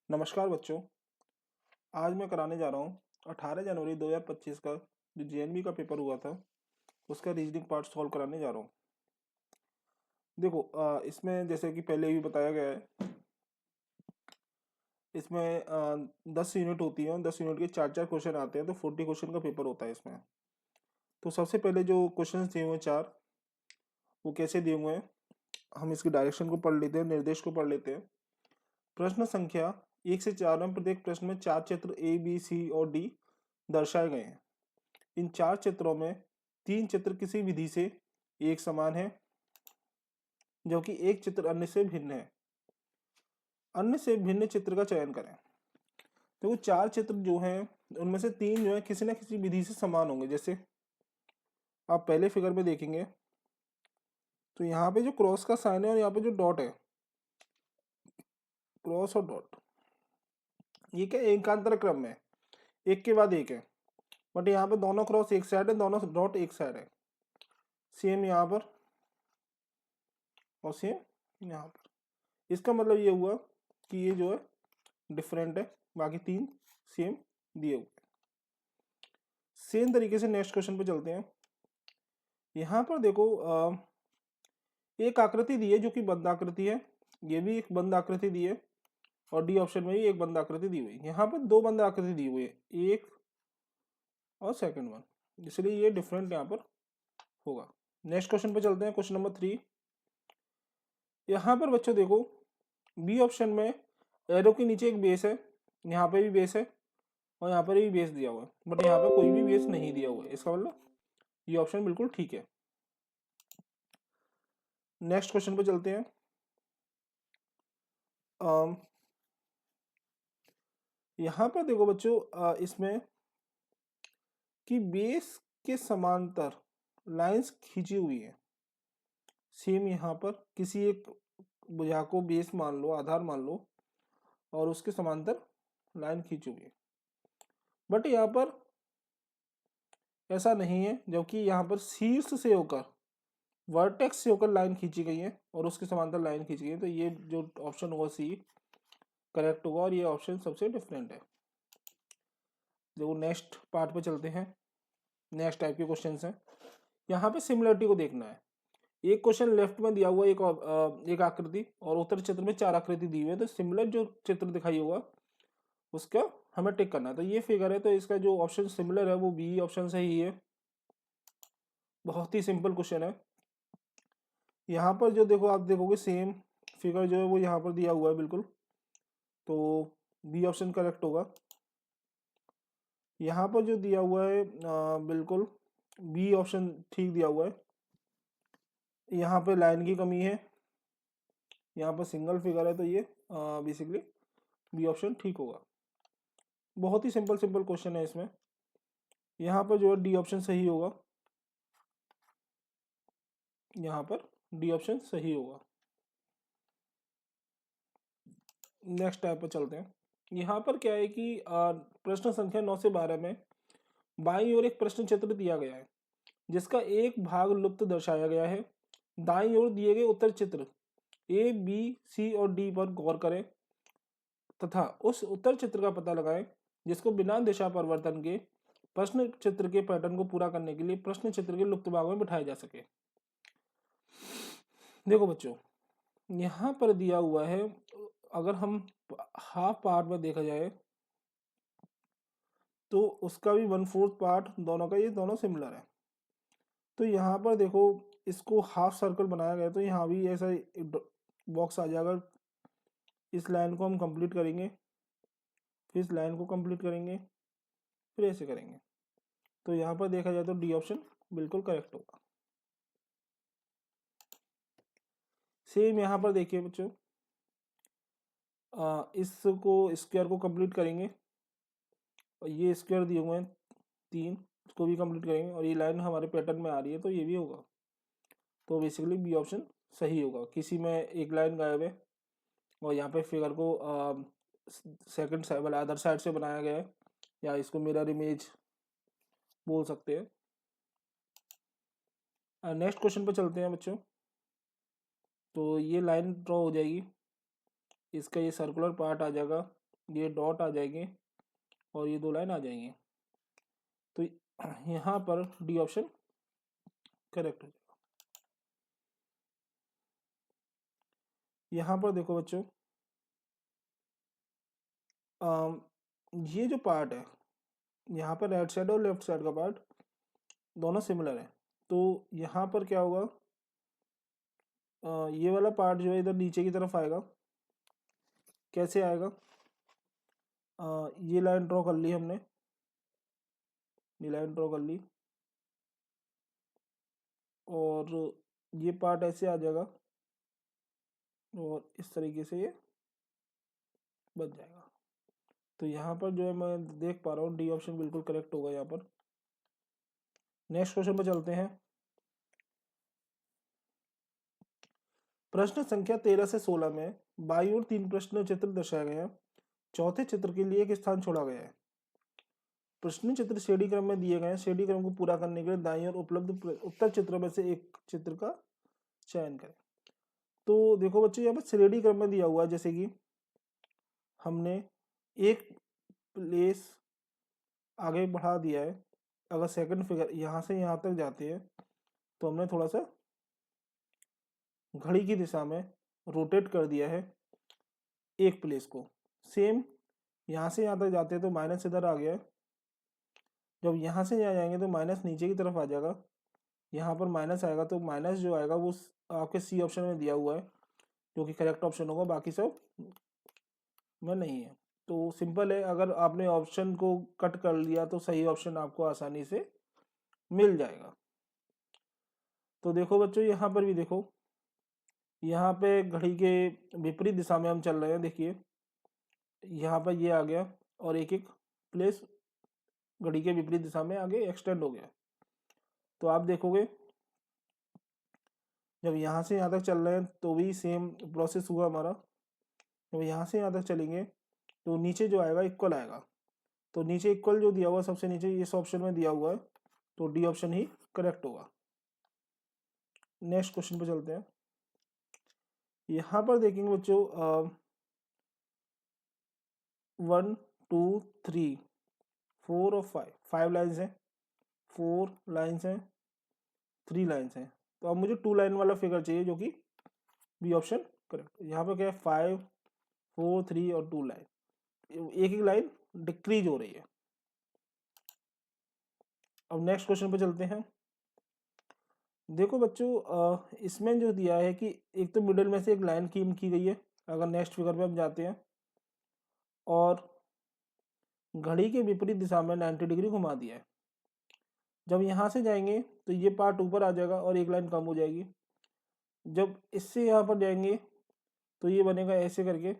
नमस्कार बच्चों। आज मैं कराने जा रहा हूँ 18 जनवरी 2025 का जो जेएनबी का पेपर हुआ था उसका रीजनिंग पार्ट सॉल्व कराने जा रहा हूँ। देखो इसमें जैसे कि पहले भी बताया गया है, इसमें 10 यूनिट होती है और 10 यूनिट के 4-4 क्वेश्चन आते हैं, तो 40 क्वेश्चन का पेपर होता है इसमें। तो सबसे पहले जो क्वेश्चन दिए हुए हैं 4, वो कैसे दिए हुए हैं हम इसकी डायरेक्शन को पढ़ लेते हैं, निर्देश को पढ़ लेते हैं। प्रश्न संख्या 1 से 4 में प्रत्येक प्रश्न में 4 चित्र ए बी सी और डी दर्शाए गए हैं। इन 4 चित्रों में 3 चित्र किसी विधि से एक समान है, जबकि एक चित्र अन्य से भिन्न है। अन्य से भिन्न चित्र का चयन करें। तो वो 4 चित्र जो हैं उनमें से 3 जो है किसी न किसी विधि से समान होंगे। जैसे आप पहले फिगर में देखेंगे तो यहाँ पे जो क्रॉस का साइन है और यहाँ पे जो डॉट है, क्रॉस और डॉट, ये क्या एकांतर क्रम में एक के बाद एक है, बट यहाँ पे दोनों क्रॉस एक साइड है, दोनों डॉट एक साइड है। सेम यहाँ पर और सेम यहाँ पर। इसका मतलब ये हुआ कि ये जो है डिफरेंट है, बाकी 3 सेम दिए हुए। सेम तरीके से नेक्स्ट क्वेश्चन पे चलते हैं। यहाँ पर देखो एक आकृति दी है जो कि बंद आकृति है, ये भी एक बंद आकृति दी है, और डी ऑप्शन में भी एक बंद आकृति दी हुई है। यहाँ पर 2 बंद आकृति दी हुई है, एक और सेकंड वन, इसलिए ये डिफरेंट यहाँ पर होगा। नेक्स्ट क्वेश्चन पे चलते हैं, क्वेश्चन नंबर 3। यहाँ पर बच्चों देखो बी ऑप्शन में एरो के नीचे एक बेस है, यहाँ पे भी बेस है और यहाँ पर भी बेस दिया हुआ है, बट यहाँ पे कोई भी बेस नहीं दिया हुआ है। इसका मतलब ये ऑप्शन बिल्कुल ठीक है। नेक्स्ट क्वेश्चन पे चलते हैं। यहाँ पर देखो बच्चों इसमें कि बेस के समांतर लाइंस खींची हुई है। सेम यहाँ पर किसी एक भुजा को बेस मान लो, आधार मान लो, और उसके समांतर लाइन खींची हुई है, बट यहाँ पर ऐसा नहीं है, जबकि यहाँ पर शीर्ष से होकर, वर्टेक्स से होकर लाइन खींची गई है और उसके समांतर लाइन खींची गई है। तो ये जो ऑप्शन होगा सी करेक्ट होगा, और ये ऑप्शन सबसे डिफरेंट है। देखो नेक्स्ट पार्ट पे चलते हैं। नेक्स्ट टाइप के क्वेश्चन हैं, यहाँ पे सिमिलरिटी को देखना है। एक क्वेश्चन लेफ्ट में दिया हुआ एक आकृति और उत्तर चित्र में 4 आकृति दी हुई है, तो सिमिलर जो चित्र दिखाई होगा उसका हमें टिक करना है। तो ये फिगर है, तो इसका जो ऑप्शन सिमिलर है वो बी ऑप्शन सही है। बहुत ही सिंपल क्वेश्चन है। यहाँ पर जो देखो आप देखोगे सेम फिगर जो है वो यहाँ पर दिया हुआ है बिल्कुल, तो बी ऑप्शन करेक्ट होगा। यहाँ पर जो दिया हुआ है बिल्कुल बी ऑप्शन ठीक दिया हुआ है। यहाँ पे लाइन की कमी है, यहाँ पर सिंगल फिगर है, तो ये बेसिकली बी ऑप्शन ठीक होगा। बहुत ही सिंपल सिंपल क्वेश्चन है इसमें। यहाँ पर जो है डी ऑप्शन सही होगा, यहाँ पर डी ऑप्शन सही होगा। नेक्स्ट टाइप पर चलते हैं। यहाँ पर क्या है कि प्रश्न संख्या 9 से 12 में बाईं ओर एक प्रश्न चित्र दिया गया है जिसका एक भाग लुप्त दर्शाया गया है। दाईं ओर दिए गए उत्तर चित्र ए बी सी और डी पर गौर करें तथा उस उत्तर चित्र का पता लगाएं जिसको बिना दिशा परिवर्तन के प्रश्न चित्र के पैटर्न को पूरा करने के लिए प्रश्न चित्र के लुप्त भागों में बिठाया जा सके। देखो बच्चों यहाँ पर दिया हुआ है, अगर हम हाफ पार्ट में देखा जाए तो उसका भी 1/4 पार्ट दोनों का, ये दोनों सिमिलर है। तो यहाँ पर देखो इसको हाफ सर्कल बनाया गया, तो यहाँ भी ऐसा एक बॉक्स आ जाएगा। इस लाइन को हम कंप्लीट करेंगे, फिर इस लाइन को कंप्लीट करेंगे, फिर ऐसे करेंगे। तो यहाँ पर देखा जाए तो डी ऑप्शन बिल्कुल करेक्ट होगा। सेम यहाँ पर देखिए बच्चों, इसको स्क्वायर को कंप्लीट करेंगे और ये स्क्वायर दिए हुए हैं 3, इसको भी कंप्लीट करेंगे और ये लाइन हमारे पैटर्न में आ रही है, तो ये भी होगा। तो बेसिकली बी ऑप्शन सही होगा। किसी में एक लाइन गायब है और यहाँ पे फिगर को सेकंड साइड वाला अदर साइड से बनाया गया है, या इसको मिरर इमेज बोल सकते हैं। नेक्स्ट क्वेश्चन पे चलते हैं बच्चों। तो ये लाइन ड्रॉ हो जाएगी, इसका ये सर्कुलर पार्ट आ जाएगा, ये डॉट आ जाएंगे और ये दो लाइन आ जाएंगी। तो यहाँ पर डी ऑप्शन करेक्ट हो जाएगा। यहाँ पर देखो बच्चों, ये जो पार्ट है यहाँ पर राइट साइड और लेफ्ट साइड का पार्ट दोनों सिमिलर है। तो यहाँ पर क्या होगा, ये वाला पार्ट जो है इधर नीचे की तरफ आएगा। कैसे आएगा, ये लाइन ड्रॉ कर ली हमने, ये लाइन ड्रॉ कर ली और ये पार्ट ऐसे आ जाएगा और इस तरीके से ये बन जाएगा। तो यहाँ पर जो है मैं देख पा रहा हूँ डी ऑप्शन बिल्कुल करेक्ट होगा यहाँ पर। नेक्स्ट क्वेश्चन पर चलते हैं। प्रश्न संख्या 13 से 16 में बाई और 3 प्रश्न चित्र दर्शाए गए हैं। चौथे चित्र के लिए एक स्थान छोड़ा गया है। प्रश्न चित्र श्रेणी क्रम में दिए गए हैं। श्रेणी क्रम को पूरा करने के लिए दाईं ओर उपलब्ध उत्तर चित्रों में से एक चित्र का चयन करें। तो देखो बच्चों, यहाँ पर श्रेणी क्रम में दिया हुआ है, जैसे कि हमने एक प्लेस आगे बढ़ा दिया है। अगर सेकंड फिगर यहाँ से यहाँ तक जाते हैं तो हमने थोड़ा सा घड़ी की दिशा में रोटेट कर दिया है एक प्लेस को। सेम यहाँ से यहाँ तक जाते हैं तो माइनस इधर आ गया है। जब यहाँ से यहाँ जाएंगे तो माइनस नीचे की तरफ आ जाएगा। यहाँ पर माइनस आएगा तो माइनस जो आएगा वो आपके सी ऑप्शन में दिया हुआ है, जो कि करेक्ट ऑप्शन होगा, बाकी सब में नहीं है। तो सिंपल है, अगर आपने ऑप्शन को कट कर लिया तो सही ऑप्शन आपको आसानी से मिल जाएगा। तो देखो बच्चों, यहाँ पर भी देखो, यहाँ पे घड़ी के विपरीत दिशा में हम चल रहे हैं। देखिए यहाँ पर ये आ गया और एक एक प्लेस घड़ी के विपरीत दिशा में आगे एक्सटेंड हो गया। तो आप देखोगे जब यहाँ से यहाँ तक चल रहे हैं तो भी सेम प्रोसेस हुआ हमारा। जब यहाँ से यहाँ तक चलेंगे तो नीचे जो आएगा इक्वल आएगा। तो नीचे इक्वल जो दिया हुआ सबसे नीचे इस ऑप्शन में दिया हुआ है, तो डी ऑप्शन ही करेक्ट होगा। नेक्स्ट क्वेश्चन पे चलते हैं। यहाँ पर देखेंगे बच्चों 1 2 3 4 और 5 लाइन्स हैं, 4 लाइन्स हैं, 3 लाइन्स हैं। तो अब मुझे 2 लाइन वाला फिगर चाहिए, जो कि बी ऑप्शन करेक्ट। यहाँ पर क्या है, 5 4 3 और 2 लाइन, एक एक लाइन डिक्रीज हो रही है। अब नेक्स्ट क्वेश्चन पे चलते हैं। देखो बच्चों, इसमें जो दिया है कि एक तो मिडिल में से एक लाइन की गई है। अगर नेक्स्ट फिगर पे हम जाते हैं और घड़ी के विपरीत दिशा में 90 डिग्री घुमा दिया है। जब यहाँ से जाएंगे तो ये पार्ट ऊपर आ जाएगा और एक लाइन कम हो जाएगी। जब इससे यहाँ पर जाएंगे तो ये बनेगा ऐसे करके,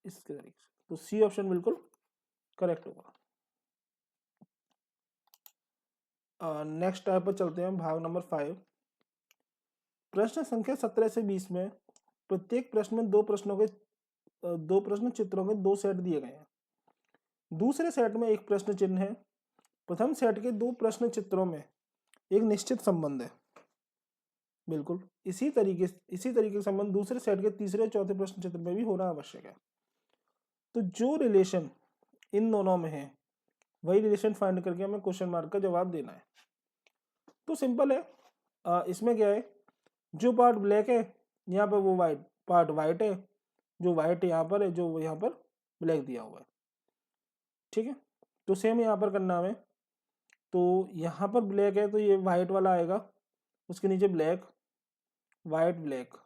इसके तरीके से। तो सी ऑप्शन बिल्कुल करेक्ट होगा। नेक्स्ट टाइप पर चलते हैं, भाग नंबर 5। प्रश्न संख्या 17 से 20 में प्रत्येक प्रश्न में दो प्रश्न चित्रों के 2 सेट दिए गए हैं। दूसरे सेट में एक प्रश्न चिन्ह है। प्रथम सेट के 2 प्रश्न चित्रों में एक निश्चित संबंध है। बिल्कुल इसी तरीके का संबंध दूसरे सेट के तीसरे और चौथे प्रश्न चित्र में भी होना आवश्यक है। तो जो रिलेशन इन दोनों में है वही रिलेशन फाइंड करके हमें क्वेश्चन मार्क का जवाब देना है। तो सिंपल है, इसमें क्या है, जो पार्ट ब्लैक है यहाँ पर वो पार्ट वाइट है, जो वाइट यहाँ पर है, जो यहाँ पर ब्लैक दिया हुआ है। ठीक है, तो सेम यहाँ पर करना हमें। तो यहाँ पर ब्लैक है तो ये वाइट वाला आएगा, उसके नीचे ब्लैक, वाइट, ब्लैक,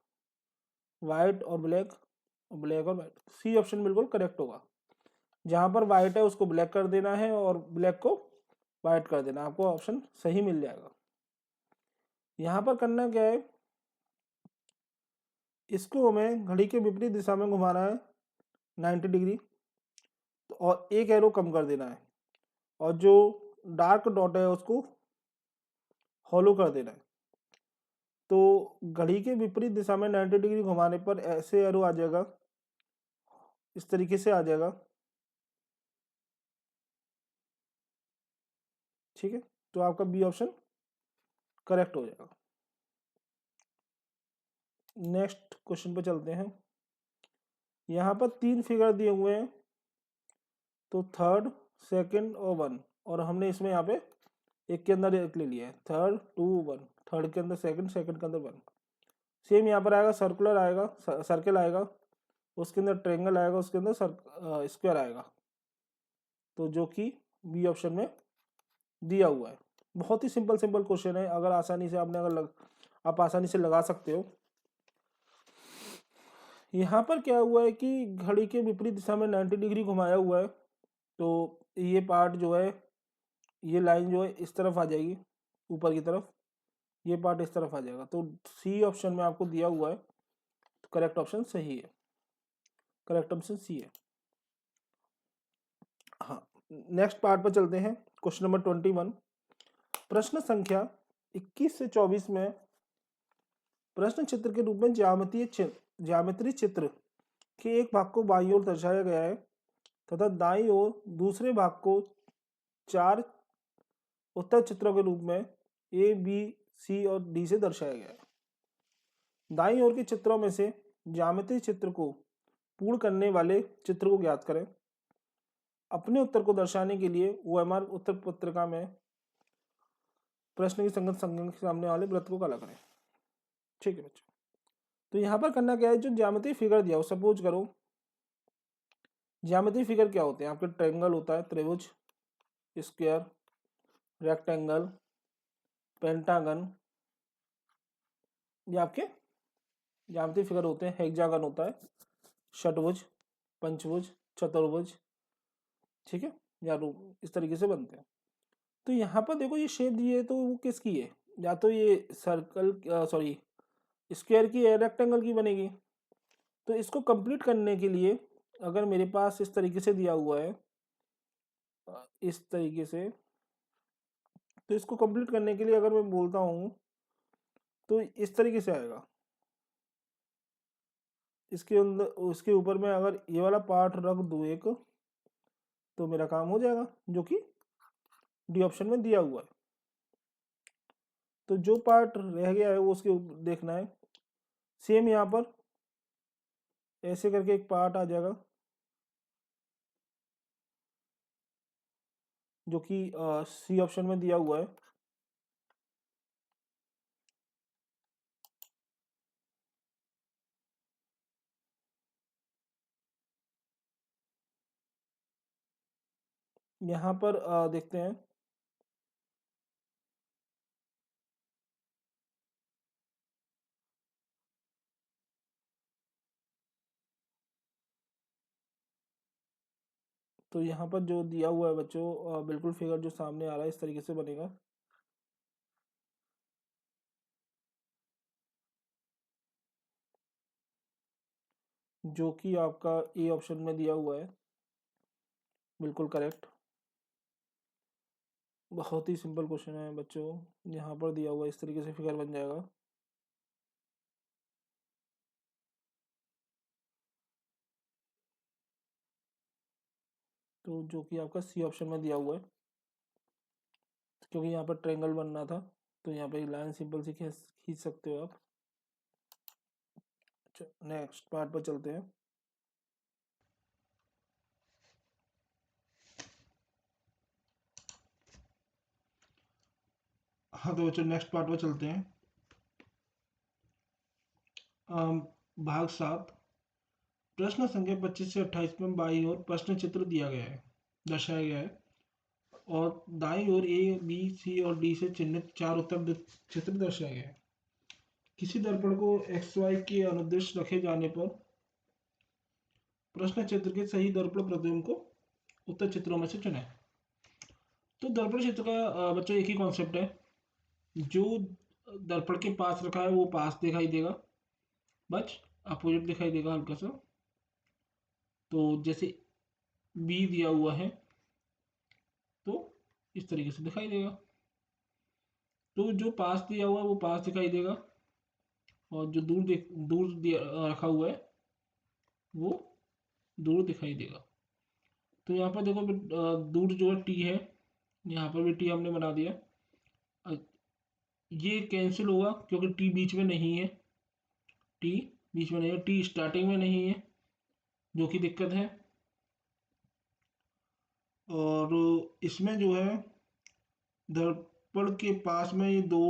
वाइट और ब्लैक, ब्लैक और वाइट। सी ऑप्शन बिल्कुल करेक्ट होगा। जहाँ पर वाइट है उसको ब्लैक कर देना है और ब्लैक को वाइट कर देना, आपको ऑप्शन सही मिल जाएगा। यहाँ पर करना क्या है, इसको हमें घड़ी के विपरीत दिशा में घुमाना है 90 डिग्री, और एक एरो कम कर देना है और जो डार्क डॉट है उसको हॉलो कर देना है। तो घड़ी के विपरीत दिशा में 90 डिग्री घुमाने पर ऐसे एरो आ जाएगा, इस तरीके से आ जाएगा। ठीक है, तो आपका बी ऑप्शन करेक्ट हो जाएगा। नेक्स्ट क्वेश्चन पे चलते हैं। यहाँ पर 3 फिगर दिए हुए हैं, तो थर्ड, सेकंड और 1, और हमने इसमें यहाँ पे एक के अंदर एक ले लिया है, 3, 2, 1, थर्ड के अंदर सेकंड, सेकंड के अंदर 1। सेम यहाँ पर आएगा, सर्कुलर आएगा, सर्कल आएगा, उसके अंदर ट्रेंगल आएगा, उसके अंदर स्क्वायर आएगा, तो जो कि बी ऑप्शन में दिया हुआ है। बहुत ही सिंपल सिंपल क्वेश्चन है, अगर आसानी से आपने आप आसानी से लगा सकते हो। यहाँ पर क्या हुआ है कि घड़ी के विपरीत दिशा में 90 डिग्री घुमाया हुआ है, तो ये पार्ट जो है, ये लाइन जो है इस तरफ आ जाएगी ऊपर की तरफ, ये पार्ट इस तरफ आ जाएगा, तो सी ऑप्शन में आपको दिया हुआ है, तो करेक्ट ऑप्शन सही है, करेक्ट ऑप्शन सी है। हाँ, नेक्स्ट पार्ट पर चलते हैं। क्वेश्चन नंबर 21, प्रश्न संख्या 21 से 24 में प्रश्न चित्र के रूप में ज्यामितीय चित्र के एक भाग को बाईं ओर दर्शाया गया है तथा दाईं ओर दूसरे भाग को 4 उत्तर चित्रों के रूप में ए, बी, सी और डी से दर्शाया गया है। दाईं ओर के चित्रों में से ज्यामितीय चित्र को पूर्ण करने वाले चित्र को ज्ञात करें। अपने उत्तर को दर्शाने के लिए OMR उत्तर पत्रिका में प्रश्न की संगत संख्या के सामने वाले वृत्त को काला करें। ठीक है बच्चों, तो यहाँ पर करना क्या है, जो ज्यामितीय फिगर दिया हो, सपोज करो ज्यामितीय फिगर क्या होते हैं आपके, ट्रायंगल होता है, त्रिभुज, स्क्वायर, रेक्टेंगल, पेंटागन, ये आपके ज्यामितीय फिगर होते हैं। हेक्सागन होता है, षटभुज, पंचभुज, चतुर्भुज, ठीक है, या इस तरीके से बनते हैं। तो यहाँ पर देखो ये शेप दिए, तो वो किसकी है, या तो ये सर्कल, सॉरी स्क्वायर की है, रेक्टेंगल की बनेगी। तो इसको कंप्लीट करने के लिए अगर मेरे पास इस तरीके से दिया हुआ है, इस तरीके से, तो इसको कंप्लीट करने के लिए अगर मैं बोलता हूँ तो इस तरीके से आएगा। इसके अंदर, उसके ऊपर में अगर ये वाला पार्ट रख दूँ एक, तो मेरा काम हो जाएगा, जो कि डी ऑप्शन में दिया हुआ है। तो जो पार्ट रह गया है वो उसके ऊपर देखना है। सेम यहाँ पर ऐसे करके एक पार्ट आ जाएगा, जो कि सी ऑप्शन में दिया हुआ है। यहाँ पर देखते हैं, तो यहाँ पर जो दिया हुआ है बच्चों, बिल्कुल फिगर जो सामने आ रहा है इस तरीके से बनेगा। जो कि आपका ए ऑप्शन में दिया हुआ है, बिल्कुल करेक्ट। बहुत ही सिंपल क्वेश्चन है बच्चों, यहाँ पर दिया हुआ इस तरीके से फिगर बन जाएगा। तो जो कि आपका सी ऑप्शन में दिया हुआ है, क्योंकि यहाँ पर ट्रायंगल बनना था, तो यहाँ पे लाइन सिंपल सी खींच सकते हो आप। नेक्स्ट पार्ट पर चलते हैं। हाँ तो बच्चों नेक्स्ट पार्ट पर चलते हैं। भाग 7, प्रश्न संख्या 25 से 28 में बाईं ओर प्रश्न चित्र दिया गया है, दर्शाया गया है, और दाईं ओर ए, बी, सी और डी से चिन्हित 4 उत्तर चित्र दर्शाया गया है। किसी दर्पण को XY के अनुदिश रखे जाने पर प्रश्न चित्र के सही दर्पण प्रतिबिंब को उत्तर चित्रों में से चुनें। तो दर्पण चित्र का बच्चों एक ही कॉन्सेप्ट है, जो दर्पण के पास रखा है वो पास दिखाई देगा, बस अपोजिट दिखाई देगा हल्का सा। तो जैसे बी दिया हुआ है तो इस तरीके से दिखाई देगा, तो जो पास दिया हुआ है वो पास दिखाई देगा, और जो दूर रखा हुआ है वो दूर दिखाई देगा। तो यहाँ पर देखो दूर जो है टी है, यहाँ पर भी टी हमने बना दिया। ये कैंसिल होगा क्योंकि टी बीच में नहीं है, टी बीच में नहीं है, टी स्टार्टिंग में नहीं है, जो कि दिक्कत है। और इसमें जो है दर्पण के पास में ये दो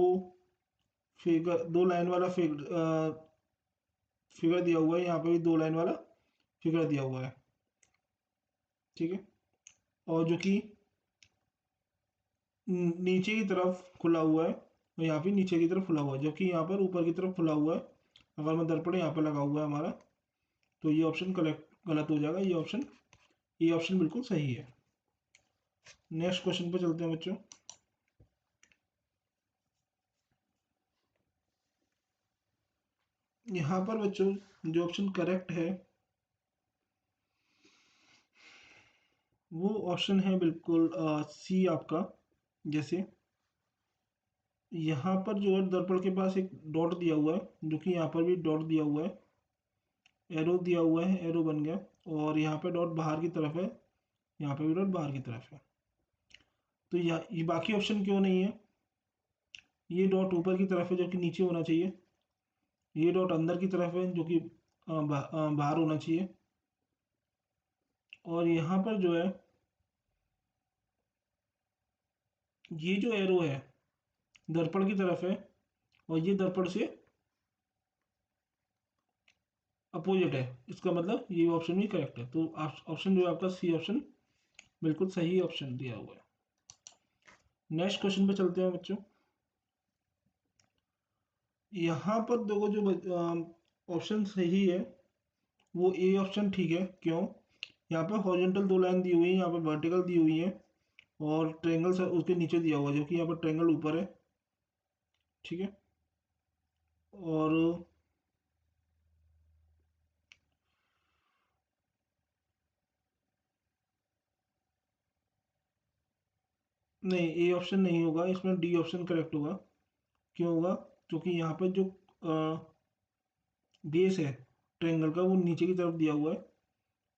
फिगर, दो लाइन वाला फिगर दिया हुआ है, यहाँ पे भी दो लाइन वाला फिगर दिया हुआ है, ठीक है। और जो कि नीचे की तरफ खुला हुआ है, और यहाँ पे नीचे की तरफ खुला हुआ है, जबकि यहाँ पर ऊपर की तरफ खुला हुआ है। अगर मैं दर्पण यहाँ पर लगा हुआ है हमारा, तो ये ऑप्शन गलत हो जाएगा। ये ऑप्शन बिल्कुल सही है। नेक्स्ट क्वेश्चन पे चलते हैं बच्चों। यहाँ पर बच्चों जो ऑप्शन करेक्ट है वो ऑप्शन है बिल्कुल सी आपका। जैसे यहाँ पर जो है दर्पण के पास एक डॉट दिया हुआ है, जो कि यहाँ पर भी डॉट दिया हुआ है, एरो दिया हुआ है, एरो बन गया। और यहाँ पे डॉट बाहर की तरफ है, यहाँ पे भी डॉट बाहर की तरफ है। तो ये बाकी ऑप्शन क्यों नहीं है? ये डॉट ऊपर की तरफ है, जो कि नीचे होना चाहिए। ये डॉट अंदर की तरफ है, जो कि बाहर होना चाहिए। और यहाँ पर जो है ये जो एरो है दर्पण की तरफ है, और ये दर्पण से अपोजिट है। इसका मतलब ये ऑप्शन भी करेक्ट है। तो ऑप्शन जो है आपका सी ऑप्शन बिल्कुल सही ऑप्शन दिया हुआ है। नेक्स्ट क्वेश्चन पे चलते हैं बच्चों। यहाँ पर देखो जो ऑप्शन सही है वो ए ऑप्शन ठीक है। क्यों? यहाँ पे हॉरिजॉन्टल दो लाइन दी हुई है, यहाँ पे वर्टिकल दी हुई है, और ट्रेंगल उसके नीचे दिया हुआ है, जो कि यहाँ पर ट्रेंगल ऊपर है, ठीक है। और नहीं, ए ऑप्शन नहीं होगा इसमें, डी ऑप्शन करेक्ट होगा। क्यों होगा? क्योंकि यहाँ पर जो बेस है ट्रेंगल का वो नीचे की तरफ दिया हुआ है,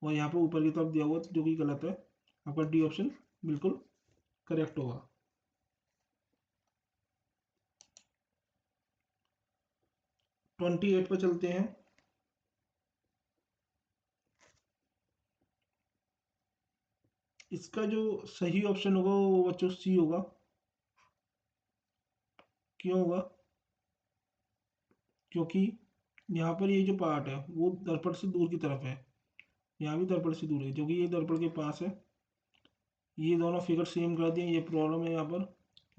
और यहाँ पर ऊपर की तरफ दिया हुआ है, जो कि गलत है। आपका डी ऑप्शन बिल्कुल करेक्ट होगा। 28 पर चलते हैं। इसका जो सही ऑप्शन होगा वो बच्चों सी होगा। क्यों होगा? क्योंकि यहाँ पर ये जो पार्ट है वो दर्पण से दूर की तरफ है, यहाँ भी दर्पण से दूर है, जो कि ये दर्पण के पास है। ये दोनों फिगर सेम कर दिए, ये प्रॉब्लम है यहाँ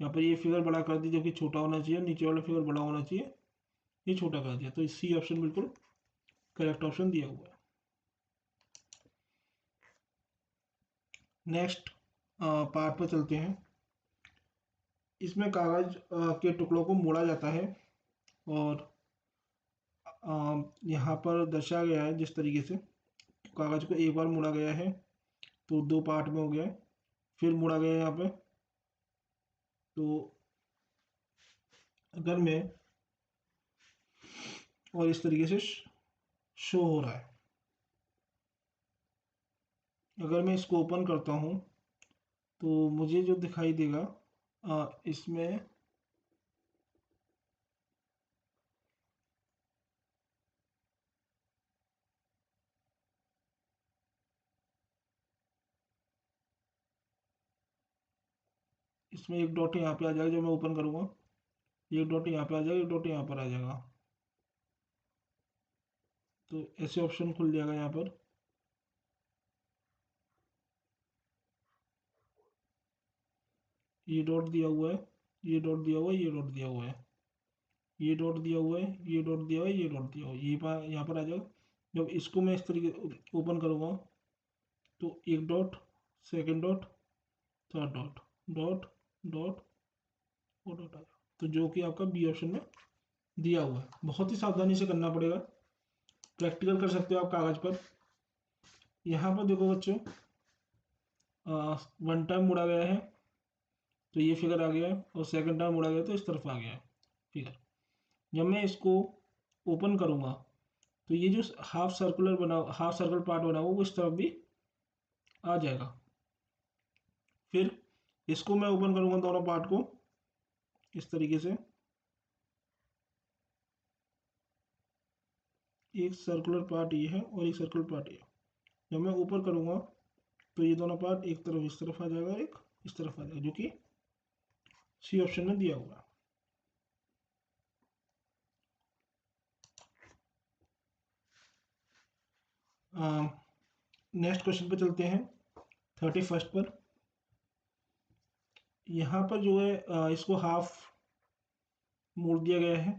पर ये फिगर बड़ा कर दिया, जो कि छोटा होना चाहिए, नीचे वाला फिगर बड़ा होना चाहिए, ये छोटा कर दिया। तो सी ऑप्शन बिल्कुल करेक्ट ऑप्शन दिया हुआ है। नेक्स्ट पार्ट पर चलते हैं। इसमें कागज के टुकड़ों को मोड़ा जाता है, और यहाँ पर दर्शाया गया है जिस तरीके से कागज को एक बार मोड़ा गया है तो दो पार्ट में हो गया है, फिर मोड़ा गया है यहाँ पे। तो अगर मैं, और इस तरीके से शो हो रहा है, अगर मैं इसको ओपन करता हूँ तो मुझे जो दिखाई देगा इसमें इसमें एक डॉट यहाँ पे आ जाएगा, जब मैं ओपन करूँगा एक डॉट यहाँ पे आ जाएगा, एक डॉट यहाँ पर आ जाएगा। तो ऐसे ऑप्शन खुल जाएगा यहाँ पर। ये डॉट दिया हुआ है, ये डॉट दिया हुआ है, ये डॉट दिया हुआ है, ये डॉट दिया हुआ है, ये डॉट दिया हुआ है, ये डॉट दिया हुआ है, ये यहाँ पर आ जाएगा। जब इसको मैं इस तरीके ओपन करूँगा तो एक dot, second dot, third dot, dot, dot और डॉट आ जाएगा। तो जो कि आपका बी ऑप्शन में दिया हुआ है। बहुत ही सावधानी से करना पड़ेगा, प्रैक्टिकल कर सकते हो आप कागज पर। यहाँ पर देखो बच्चों, वन टाइम मुड़ा गया है तो ये फिगर आ गया है, और सेकंड टाइम मुड़ा गया तो इस तरफ आ गया है फिगर। जब मैं इसको ओपन करूँगा तो ये जो हाफ सर्कल पार्ट बना हुआ वो इस तरफ भी आ जाएगा। फिर इसको मैं ओपन करूँगा दोनों पार्ट को इस तरीके से, एक सर्कुलर पार्ट ये है और एक सर्कुलर पार्ट ये। जब मैं ऊपर करूँगा तो ये दोनों पार्ट एक तरफ इस तरफ आ जाएगा और एक इस तरफ आ जाएगा, जो कि सी ऑप्शन में दिया हुआ है। नेक्स्ट क्वेश्चन पे चलते हैं, 31 पर। यहाँ पर जो है इसको हाफ मोड़ दिया गया है,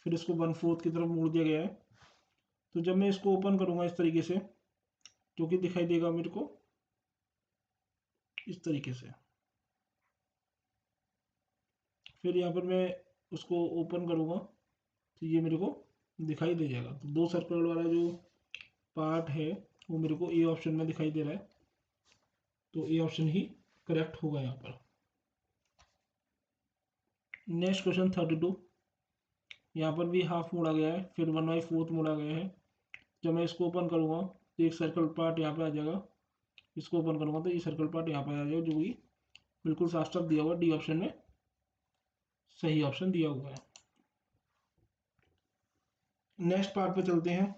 फिर इसको 1/4 की तरफ मोड़ दिया गया है। तो जब मैं इसको ओपन करूँगा इस तरीके से, जो कि दिखाई देगा मेरे को इस तरीके से, फिर यहाँ पर मैं उसको ओपन करूँगा तो ये मेरे को दिखाई दे जाएगा। तो दो सर्कल वाला जो पार्ट है वो मेरे को ए ऑप्शन में दिखाई दे रहा है, तो ए ऑप्शन ही करेक्ट होगा यहाँ पर। Next question 32। यहाँ पर भी हाफ मोड़ा गया है, फिर 1/4 मोड़ा गया है। जब मैं इसको ओपन करूँगा तो एक सर्कल पार्ट यहाँ पे आ जाएगा, इसको ओपन करूँगा तो ये सर्कल पार्ट यहाँ पे आ जाएगा, जो कि बिल्कुल साफ साफ दिया हुआ, डी ऑप्शन में सही ऑप्शन दिया हुआ है। नेक्स्ट पार्ट पे चलते हैं।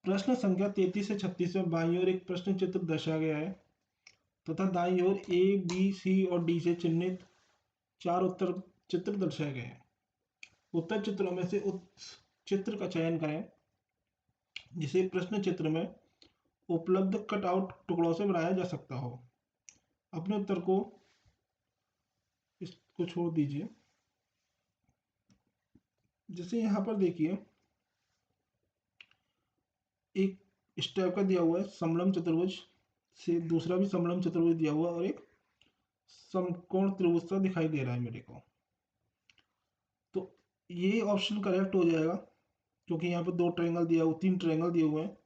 प्रश्न संख्या 33 से 36 में बाईं ओर एक प्रश्न चित्र दर्शाया गया है तथा दाईं ओर ए बी सी और डी से चिन्हित 4 उत्तर चित्र दर्शाए गए हैं। उत्तर चित्रों में से उस चित्र का चयन करें जिसे प्रश्न चित्र में उपलब्ध कटआउट टुकड़ों से बनाया जा सकता हो। अपने उत्तर को इसको छोड़ दीजिए। जैसे यहाँ पर देखिए, एक इस टाइप का दिया हुआ है समलंब चतुर्भुज से, दूसरा भी समलंब चतुर्भुज दिया हुआ और एक समकोण त्रिभुज सा दिखाई दे रहा है मेरे को। तो ये ऑप्शन करेक्ट हो जाएगा क्योंकि यहाँ पर दो ट्रायंगल दिया हुआ, 3 ट्रायंगल दिए हुए हैं।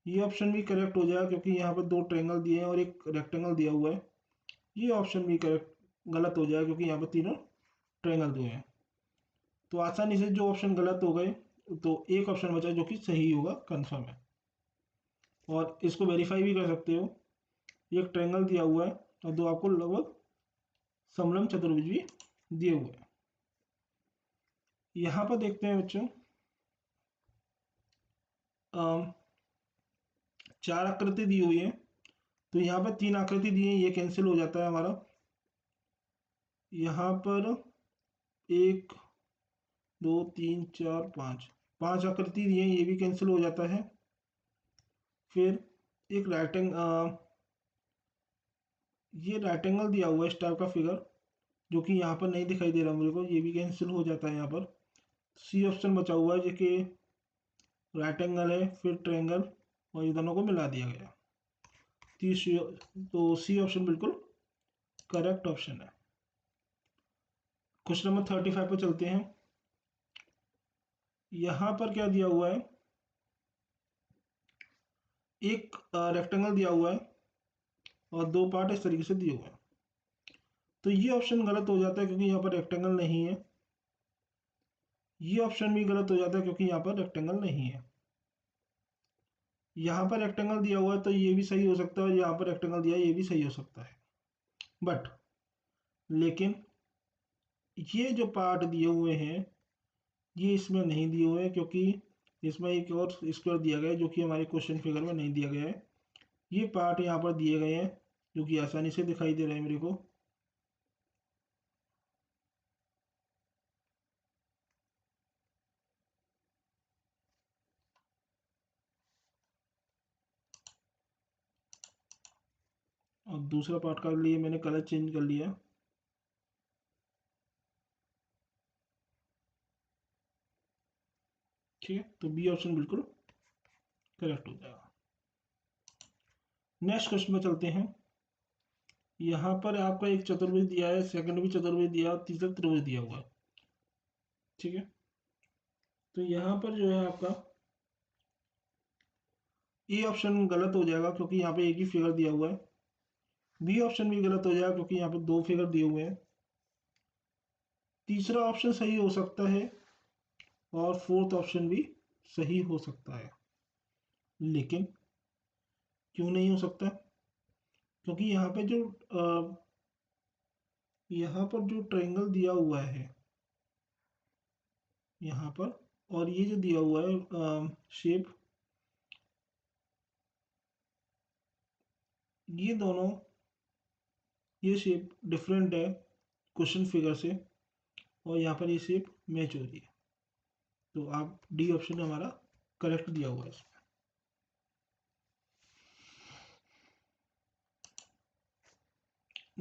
ये ऑप्शन भी करेक्ट हो जाएगा क्योंकि यहाँ पर 2 ट्रायंगल दिए हैं और एक रेक्टेंगल दिया हुआ है। ये ऑप्शन भी करेक्ट गलत हो जाएगा क्योंकि यहाँ पर तीनों ट्रायंगल दिए हैं। तो आसानी से जो ऑप्शन गलत हो गए, तो एक ऑप्शन बचा जो कि सही होगा, कन्फर्म है। और इसको वेरीफाई भी कर सकते हो, एक ट्रायंगल दिया हुआ है और दो आपको लगभग समलंब चतुर्भुज भी दिए हुए हैं। यहाँ पर देखते हैं बच्चों, 4 आकृति दी हुई है, तो यहाँ पर 3 आकृति दी है, ये कैंसिल हो जाता है हमारा। यहाँ पर 1 2 3 4 5 आकृति दी है, ये भी कैंसिल हो जाता है। फिर एक ये रेक्टेंगल दिया हुआ है इस टाइप का फिगर, जो कि यहाँ पर नहीं दिखाई दे रहा मेरे को, ये भी कैंसिल हो जाता है यहाँ पर। सी ऑप्शन बचा हुआ है जो कि रेक्टेंगल है, फिर ट्रायंगल, और ये दोनों को मिला दिया गया। तो सी ऑप्शन बिल्कुल करेक्ट ऑप्शन है। क्वेश्चन नंबर 35 पे चलते हैं। यहाँ पर क्या दिया हुआ है, एक रेक्टेंगल दिया हुआ है और 2 पार्ट इस तरीके से दिए हुए हैं। तो ये ऑप्शन गलत हो जाता है क्योंकि यहाँ पर रेक्टेंगल नहीं है। ये ऑप्शन भी गलत हो जाता है क्योंकि यहाँ पर रेक्टेंगल नहीं है। यहाँ पर रेक्टेंगल दिया हुआ है तो ये भी सही हो सकता है, और यहाँ पर रेक्टेंगल दिया है ये भी सही हो सकता है। बट लेकिन ये जो पार्ट दिए हुए हैं ये इसमें नहीं दिए हुए हैं, क्योंकि इसमें एक और स्क्वायर दिया गया है जो कि हमारे क्वेश्चन फिगर में नहीं दिया गया है। ये पार्ट यहाँ पर दिए गए हैं जो कि आसानी से दिखाई दे रहे हैं मेरे को। और दूसरा पार्ट का लिए मैंने कलर चेंज कर लिया। ठीक है, तो बी ऑप्शन बिल्कुल करेक्ट हो जाएगा। नेक्स्ट क्वेश्चन में चलते हैं। यहाँ पर आपका एक चतुर्भुज दिया है, सेकंड भी चतुर्भुज दिया और तीसरा त्रिभुज दिया हुआ है। ठीक है, तो यहाँ पर जो है आपका ए ऑप्शन गलत हो जाएगा क्योंकि यहाँ पे एक ही फिगर दिया हुआ है। बी ऑप्शन भी गलत हो जाएगा क्योंकि यहाँ पे 2 फिगर दिए हुए हैं। तीसरा ऑप्शन सही हो सकता है और फोर्थ ऑप्शन भी सही हो सकता है, लेकिन क्यों नहीं हो सकता, क्योंकि यहाँ पर जो ट्रायंगल दिया हुआ है, यहाँ पर और ये जो दिया हुआ है शेप, ये दोनों, ये शेप डिफरेंट है क्वेश्चन फिगर से, और यहाँ पर ये शेप मैच हो रही है। तो आप डी ऑप्शन हमारा करेक्ट दिया हुआ है इसमें।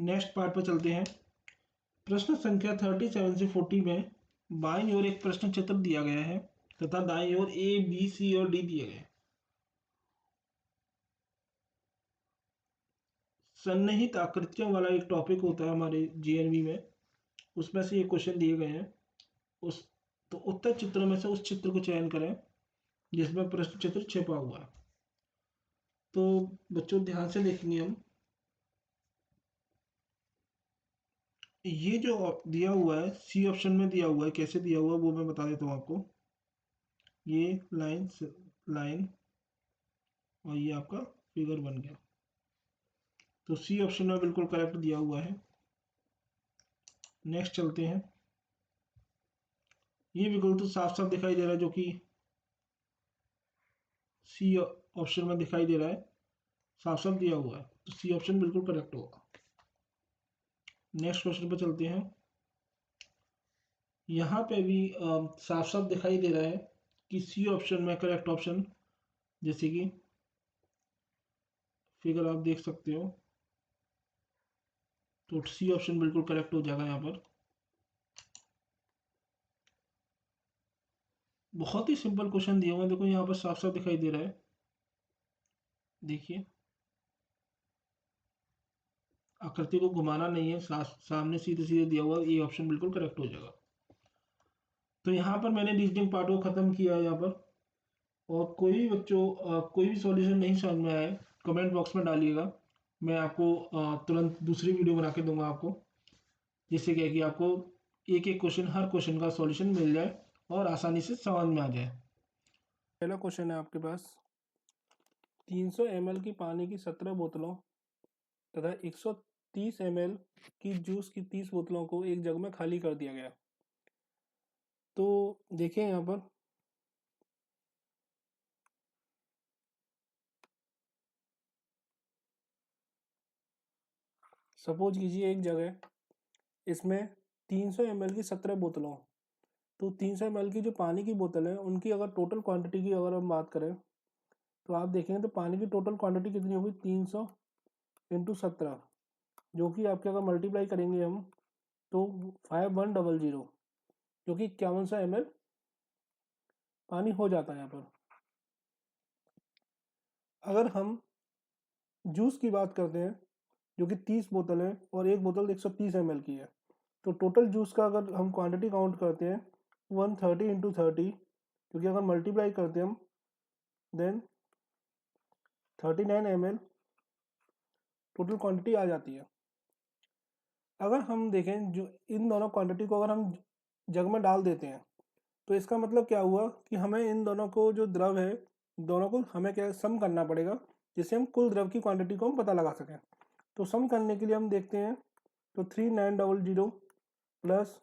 नेक्स्ट पार्ट पर चलते हैं। प्रश्न संख्या 37 से 40 में बाईं ओर एक प्रश्न चित्र दिया गया है तथा दाईं ओर ए बी सी और डी दिए गए। सन्निहित आकृतियों वाला एक टॉपिक होता है हमारे जीएनवी में, उसमें से ये क्वेश्चन दिए गए हैं। उस तो उत्तर चित्रों में से उस चित्र को चयन करें जिसमें प्रश्न चित्र छिपा हुआ है। तो बच्चों ध्यान से देखेंगे हम, ये जो दिया हुआ है सी ऑप्शन में दिया हुआ है, कैसे दिया हुआ है वो मैं बता देता हूँ आपको। ये लाइन लाइन और ये आपका फिगर बन गया। तो सी ऑप्शन में बिल्कुल करेक्ट दिया हुआ है। नेक्स्ट चलते हैं। ये बिल्कुल तो साफ साफ दिखाई दे रहा है, जो कि सी ऑप्शन में दिखाई दे रहा है, साफ साफ दिया हुआ है, तो सी ऑप्शन बिल्कुल करेक्ट होगा। नेक्स्ट क्वेश्चन पर चलते हैं। यहाँ पे भी साफ साफ दिखाई दे रहा है कि सी ऑप्शन में करेक्ट ऑप्शन, जैसे कि फिगर आप देख सकते हो, तो सी ऑप्शन बिल्कुल करेक्ट हो जाएगा यहाँ पर। बहुत ही सिंपल क्वेश्चन दिया हुआ है, देखो यहाँ पर साफ साफ दिखाई दे रहा है, देखिए आकृति को घुमाना नहीं है, सामने सीधे सीधे दिया हुआ, ये ऑप्शन बिल्कुल करेक्ट हो जाएगा। तो यहाँ पर मैंने रीजनिंग पार्ट को खत्म किया है यहाँ पर। और कोई भी बच्चों कोई भी सॉल्यूशन नहीं समझ में आए कमेंट बॉक्स में डालिएगा, मैं आपको तुरंत दूसरी वीडियो बना के दूंगा आपको, जिससे क्या है कि आपको एक एक क्वेश्चन, हर क्वेश्चन का सॉल्यूशन मिल जाए और आसानी से समझ में आ जाए। पहला क्वेश्चन है आपके पास, 300 ml की पानी की 17 बोतलों तथा 130 ml की जूस की 30 बोतलों को एक जग में खाली कर दिया गया। तो देखिए यहाँ पर सपोज कीजिए एक जग है, इसमें 300 ml की 17 बोतलों, तो 300 ml की जो पानी की बोतल है उनकी अगर टोटल क्वांटिटी की अगर हम बात करें तो आप देखेंगे तो पानी की टोटल क्वांटिटी कितनी होगी, 300 इंटू 17, जो कि आपके अगर मल्टीप्लाई करेंगे हम तो 5100, जो कि 5100 ml पानी हो जाता है यहाँ पर। अगर हम जूस की बात करते हैं जो कि 30 बोतल है और एक बोतल 130 ml की है, तो टोटल जूस का अगर हम क्वांटिटी काउंट करते हैं 130 इंटू 30, क्योंकि अगर मल्टीप्लाई करते हैं हम देन 39 ml टोटल क्वांटिटी आ जाती है। अगर हम देखें जो इन दोनों क्वांटिटी को अगर हम जग में डाल देते हैं तो इसका मतलब क्या हुआ कि हमें इन दोनों को जो द्रव है, दोनों को हमें क्या सम करना पड़ेगा, जिससे हम कुल द्रव की क्वांटिटी को हम पता लगा सकें। तो सम करने के लिए हम देखते हैं, तो 3900 प्लस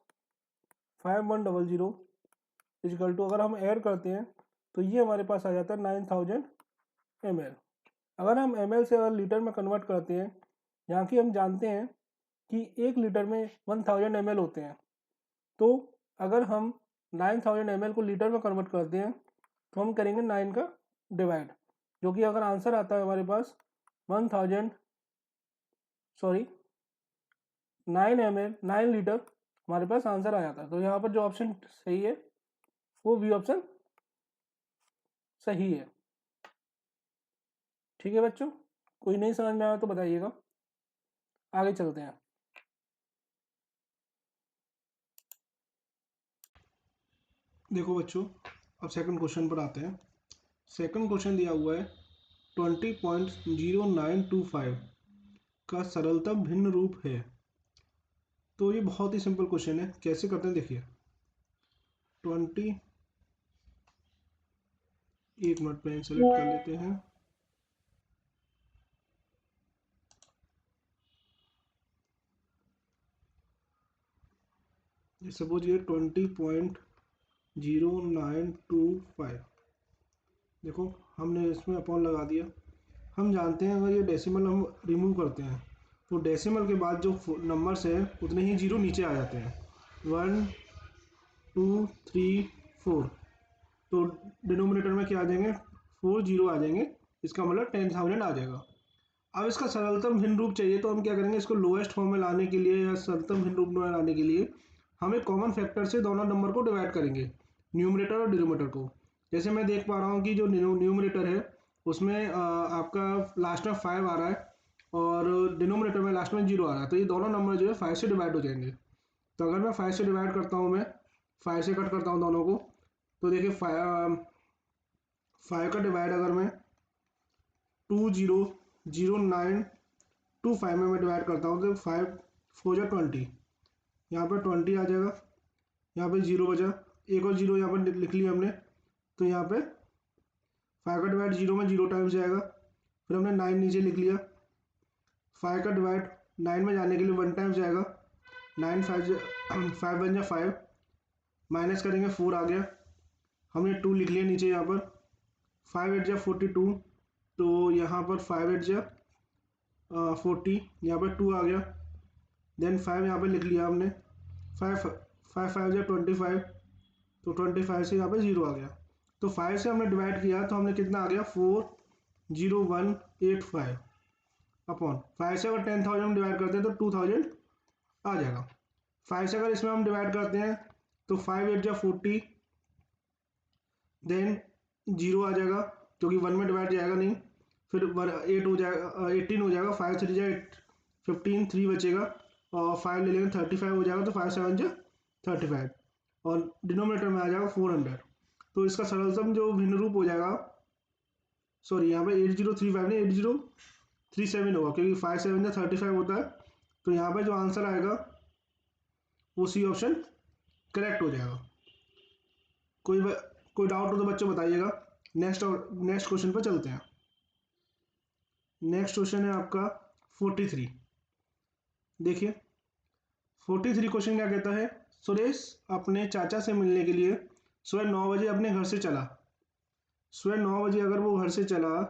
5100 इजकल टू, अगर हम ऐड करते हैं तो ये हमारे पास आ जाता है 9000 ml। अगर हम ml से अगर लीटर में कन्वर्ट करते हैं, यहाँ की हम जानते हैं कि 1 लीटर में 1000 ml होते हैं, तो अगर हम 9000 ml को लीटर में कन्वर्ट करते हैं तो हम करेंगे 9 का डिवाइड, जो कि अगर आंसर आता है हमारे पास 1000 सॉरी 9 ml 9 लीटर हमारे पास आंसर आ जाता है। तो यहाँ पर जो ऑप्शन सही है वो बी ऑप्शन सही है। ठीक है बच्चों, कोई नहीं समझ में आया तो बताइएगा। आगे चलते हैं। देखो बच्चों, अब सेकंड क्वेश्चन पर आते हैं। सेकंड क्वेश्चन दिया हुआ है 20.0925 का सरलतम भिन्न रूप है। तो ये बहुत ही सिंपल क्वेश्चन है, कैसे करते हैं देखिए। 20, एक मिनट पेन सेलेक्ट कर लेते हैं। सपोज ये 20.0925 0925। देखो हमने इसमें अपॉन लगा दिया। हम जानते हैं अगर ये डेसिमल हम रिमूव करते हैं तो डेसिमल के बाद जो नंबर्स हैं उतने ही जीरो नीचे आ जाते हैं, 1 2 3 4। तो डिनोमिनेटर में क्या आ जाएंगे, 4 जीरो आ जाएंगे, इसका मतलब 10,000 आ जाएगा। अब इसका सरलतम भिन्न रूप चाहिए तो हम क्या करेंगे, इसको लोएस्ट फॉर्म में लाने के लिए या सरलतम भिन्न रूप में लाने के लिए हम एक कॉमन फैक्टर से दोनों नंबर को डिवाइड करेंगे, न्यूमरेटर और डिनोमिनेटर को। जैसे मैं देख पा रहा हूँ कि जो न्यूमरेटर है उसमें आपका लास्ट में 5 आ रहा है और डिनोमिनेटर में लास्ट में 0 आ रहा है, तो ये दोनों नंबर जो है 5 से डिवाइड हो जाएंगे। तो अगर मैं 5 से डिवाइड करता हूँ, मैं 5 से कट करता हूँ दोनों को, तो देखिए 5 का डिवाइड अगर मैं 200925 में मैं डिवाइड करता हूँ तो 5 4 जा 20, यहाँ पर 20 आ जाएगा, यहाँ पे 0 बचा, एक और 0 यहाँ पर लिख लिया हमने। तो यहाँ पे 5 का डिवाइड 0 में 0 टाइम्स जाएगा, फिर हमने 9 नीचे लिख लिया। 5 का डिवाइड 9 में जाने के लिए 1 टाइम्स जाएगा, 9 5 बन जा 5, माइनस करेंगे 4 आ गया, हमने 2 लिख लिया नीचे यहाँ पर। 5 8 जा 42, तो यहाँ पर 5 8 जा 40, यहाँ पर 2 आ गया, देन 5 यहाँ पर लिख लिया हमने। 5 5 5 जा 25, तो 25 से यहाँ पे 0 आ गया। तो 5 से हमने डिवाइड किया तो हमने कितना आ गया, 40185 अपॉन 5 से अगर 10,000 हम डिवाइड करते हैं तो 2000 आ जाएगा। 5 से अगर इसमें हम डिवाइड करते हैं तो 5 8 जा 40, देन 0 आ जाएगा क्योंकि 1 में डिवाइड जाएगा नहीं, फिर 8 हो जाएगा, 18 हो जाएगा, 5 3 जा 15, 3 बचेगा और 5 ले लेंगे 35 हो जाएगा, तो 5 7 जा 35 और डिनोमिनेटर में आ जाएगा 400। तो इसका सरलतम जो भिन्न रूप हो जाएगा, सॉरी यहाँ पे 8035 नहीं 8037 होगा क्योंकि 5 7 जा 35 होता है, तो यहाँ पे जो आंसर आएगा वो सी ऑप्शन करेक्ट हो जाएगा। कोई कोई डाउट हो तो बच्चों बताइएगा। नेक्स्ट क्वेश्चन पर चलते हैं। नेक्स्ट क्वेश्चन है आपका 43। देखिए 43 क्वेश्चन क्या कहता है, सुरेश अपने चाचा से मिलने के लिए सुबह 9 बजे अपने घर से चला। सुबह 9 बजे अगर वो घर से चला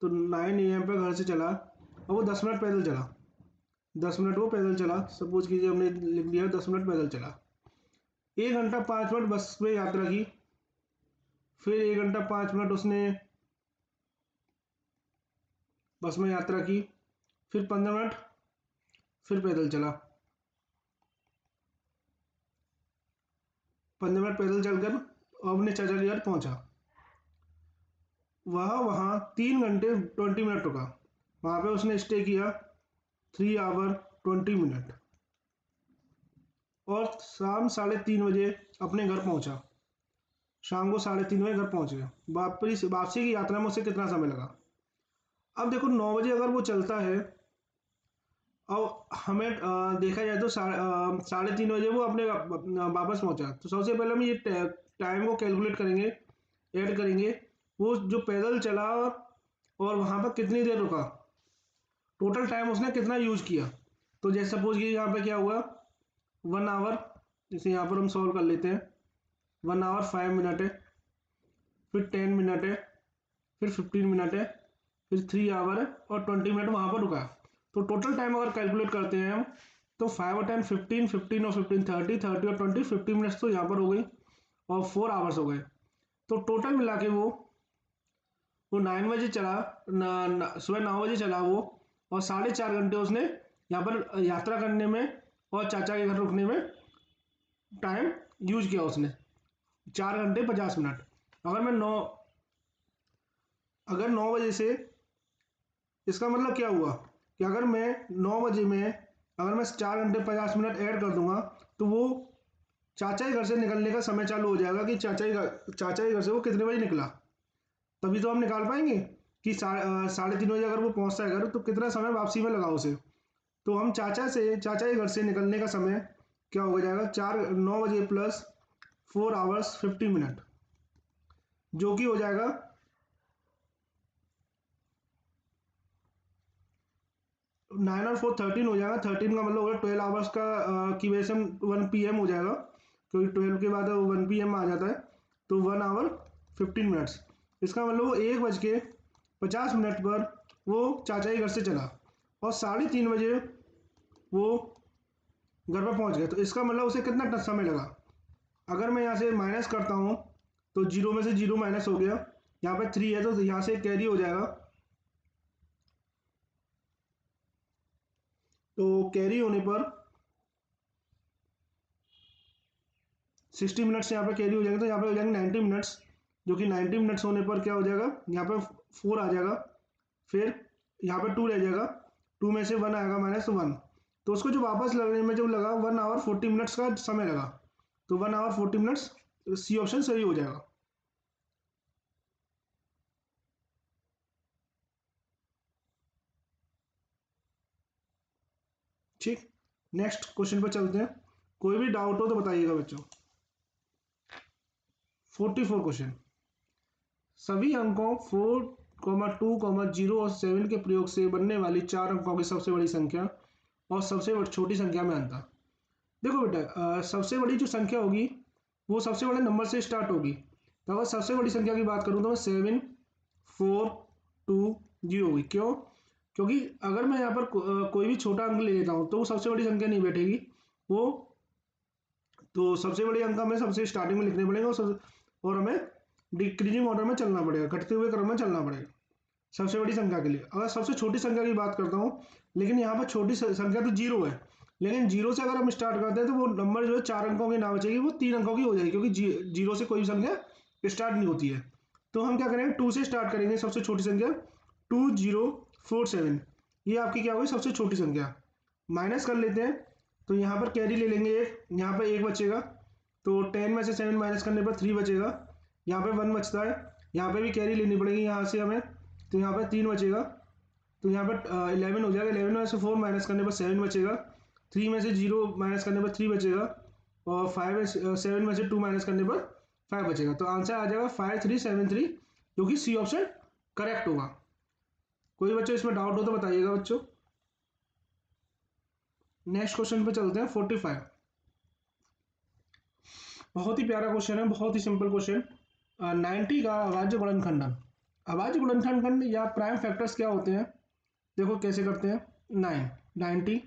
तो 9 AM पर घर से चला और वो 10 मिनट पैदल चला। 10 मिनट वो पैदल चला, सपोज कीजिए हमने लिख दिया 10 मिनट पैदल चला। 1 घंटा 5 मिनट बस में यात्रा की, फिर 1 घंटा 5 मिनट उसने बस में यात्रा की, फिर 15 मिनट फिर पैदल चला। 15 मिनट पैदल चलकर अपने चाचा के घर पहुंचा। वह वहाँ 3 घंटे 20 मिनट रुका, वहाँ पे उसने स्टे किया 3 आवर 20 मिनट और शाम 3:30 बजे अपने घर पहुंचा। शाम को 3:30 बजे घर पहुंच गया। वापसी की यात्रा में उसे कितना समय लगा। अब देखो 9 बजे अगर वो चलता है और हमें देखा जाए तो 3:30 बजे वो अपने वापस पहुंचा, तो सबसे पहले हम ये टाइम को कैलकुलेट करेंगे, ऐड करेंगे वो जो पैदल चला और वहाँ पर कितनी देर रुका, टोटल टाइम उसने कितना यूज किया। तो जैसे सपोज कि यहाँ पे क्या हुआ 1 आवर, जैसे यहाँ पर हम सॉल्व कर लेते हैं। 1 आवर 5 मिनट है, फिर 10 मिनट है, फिर 15 मिनट है, फिर 3 आवर है और 20 मिनट वहाँ पर रुका। तो टोटल टाइम अगर कैलकुलेट करते हैं हम तो 5 और 10 15, 15 और 15 30, 30 और 20 50 मिनट्स तो यहाँ पर हो गई और 4 आवर्स हो गए। तो टोटल मिला के वो 9 बजे चला, सुबह 9 बजे चला वो, और 4.5 घंटे उसने यहाँ पर यात्रा करने में और चाचा के घर रुकने में टाइम यूज किया उसने, 4 घंटे 50 मिनट। अगर मैं 9 बजे से, इसका मतलब क्या हुआ कि अगर मैं 9 बजे में अगर मैं 4 घंटे 50 मिनट ऐड कर दूंगा तो वो चाचा के घर से निकलने का समय चालू हो जाएगा कि चाचा के घर से वो कितने बजे निकला, तभी तो हम निकाल पाएंगे कि 3:30 बजे अगर वो पहुंचता है घर तो कितना समय वापसी में लगा उसे। तो हम चाचा के घर से निकलने का समय क्या हो जाएगा, 9 बजे प्लस 4 आवर्स 50 मिनट, जो कि हो जाएगा 9 और 4 13 हो जाएगा। 13 का मतलब होगा 12 आवर्स का की वजह से 1 PM हो जाएगा। क्योंकि 12 के बाद वो 1 PM आ जाता है, तो 1 आवर 15 मिनट्स। इसका मतलब वो 1:50 पर वो चाचा के घर से चला और 3:30 बजे वो घर पर पहुंच गया। तो इसका मतलब उसे कितना समय लगा? अगर मैं यहाँ से माइनस करता हूँ तो 0 में से 0 माइनस हो गया, यहाँ पे 3 है तो यहाँ से कैरी हो जाएगा, तो कैरी होने पर 60 मिनट्स यहाँ पे कैरी हो जाएंगे, तो यहाँ पे हो जाएंगे 90 मिनट्स, जो कि 90 मिनट्स होने पर क्या हो जाएगा, यहाँ पे 4 आ जाएगा, फिर यहाँ पे 2 रह जाएगा, 2 में से 1 आएगा -1, तो उसको जो वापस लगने में जो लगा 1 आवर 40 मिनट्स का समय लगा, तो 1 आवर 40 मिनट्स, सी ऑप्शन सही हो जाएगा। ठीक, नेक्स्ट क्वेश्चन पर चलते हैं। कोई भी डाउट हो तो बताइएगा बच्चों। 44 क्वेश्चन, सभी अंकों 4, 2, 0 और 7 के प्रयोग से बनने वाली 4 अंकों की सबसे बड़ी संख्या और सबसे छोटी संख्या में अंतर। देखो बेटा, सबसे बड़ी जो संख्या होगी वो सबसे बड़े नंबर से स्टार्ट होगी। तो अगर सबसे बड़ी संख्या की बात करूँ तो मैं 7, 4, 2, 0 होगी। क्यों? क्योंकि अगर मैं यहाँ पर कोई भी छोटा अंक ले लेता हूँ तो वो सबसे बड़ी संख्या नहीं बैठेगी, वो तो सबसे बड़ी अंक हमें सबसे स्टार्टिंग में लिखने पड़ेंगे और हमें डिक्रीजिंग ऑर्डर में चलना पड़ेगा, घटते हुए क्रम में चलना पड़ेगा सबसे बड़ी संख्या के लिए। अगर सबसे छोटी संख्या की बात करता हूँ, लेकिन यहाँ पर छोटी संख्या तो 0 है, लेकिन 0 से अगर हम स्टार्ट करते हैं तो वो नंबर जो है 4 अंकों की ना बचेगी, वो 3 अंकों की हो जाएगी, क्योंकि 0 से कोई भी संख्या स्टार्ट नहीं होती है। तो हम क्या करेंगे, 2 से स्टार्ट करेंगे, सबसे छोटी संख्या 2047, ये आपकी क्या होगी, सबसे छोटी संख्या। माइनस कर लेते हैं, तो यहाँ पर कैरी ले लेंगे एक, यहाँ पर 1 बचेगा, तो 10 में से 7 माइनस करने पर 3 बचेगा, यहाँ पे 1 बचता है, यहाँ पे भी कैरी लेनी पड़ेगी यहाँ से हमें, तो यहाँ पर 3 बचेगा, तो यहाँ पर 11 हो जाएगा, 11 में से 4 माइनस करने पर 7 बचेगा, 3 में से 0 माइनस करने पर 3 बचेगा, और 7 में से 2 माइनस करने पर 5 बचेगा। तो आंसर आ जाएगा 5373, जो कि सी ऑप्शन करेक्ट होगा। कोई बच्चों इसमें डाउट हो तो बताइएगा बच्चों। नेक्स्ट क्वेश्चन पे चलते हैं, 45। बहुत ही प्यारा क्वेश्चन है, बहुत ही सिंपल क्वेश्चन। 90 का अभाज्य गुणनखंडन। अभाज्य गुणनखंड या प्राइम फैक्टर्स क्या होते हैं, देखो कैसे करते हैं। 90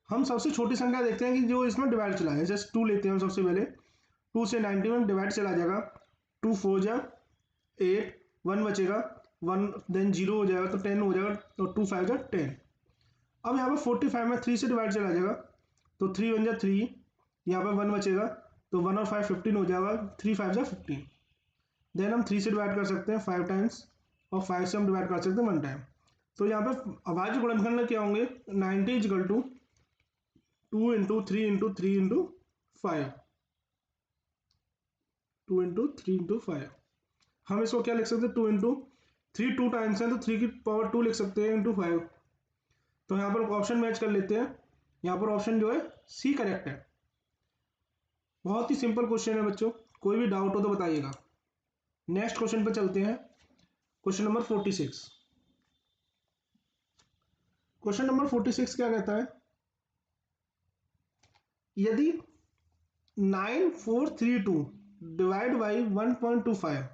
हम सबसे छोटी संख्या देखते हैं कि जो इसमें डिवाइड चला है, जैसे 2 लेते हैं हम सबसे पहले, 2 से 90 में डिवाइड चला जाएगा, 2 4 जा 8, 1 बचेगा, 1 देन 0 हो जाएगा तो 10 हो जाएगा, तो 2 5 जा 10। अब यहाँ पर 45 में 3 से डिवाइड चला जाएगा, तो 3 1 जा 3, यहाँ पर 1 बचेगा, तो 1 और 5 15 हो जाएगा, 3 5 जा 15। देन हम 3 से डिवाइड कर सकते हैं 5 टाइम्स, और 5 से हम डिवाइड कर सकते हैं 1 टाइम। तो यहाँ पे अभाज्य गुणनखंड क्या होंगे, 90 is equal to 2 into 3 into 3 into 5, 2 into 3 into 5। हम इसको क्या लिख सकते हैं, 2 इंटू 3, 2 टाइम्स है तो 3 की पावर 2 लिख सकते हैं इंटू 5। तो यहाँ पर ऑप्शन मैच कर लेते हैं, यहाँ पर ऑप्शन जो है सी करेक्ट है। बहुत ही सिंपल क्वेश्चन है बच्चों, कोई भी डाउट हो तो बताइएगा। नेक्स्ट क्वेश्चन पर चलते हैं, क्वेश्चन नंबर 46। क्वेश्चन नंबर 46 क्या कहता है, यदि 9432 divide by 1.25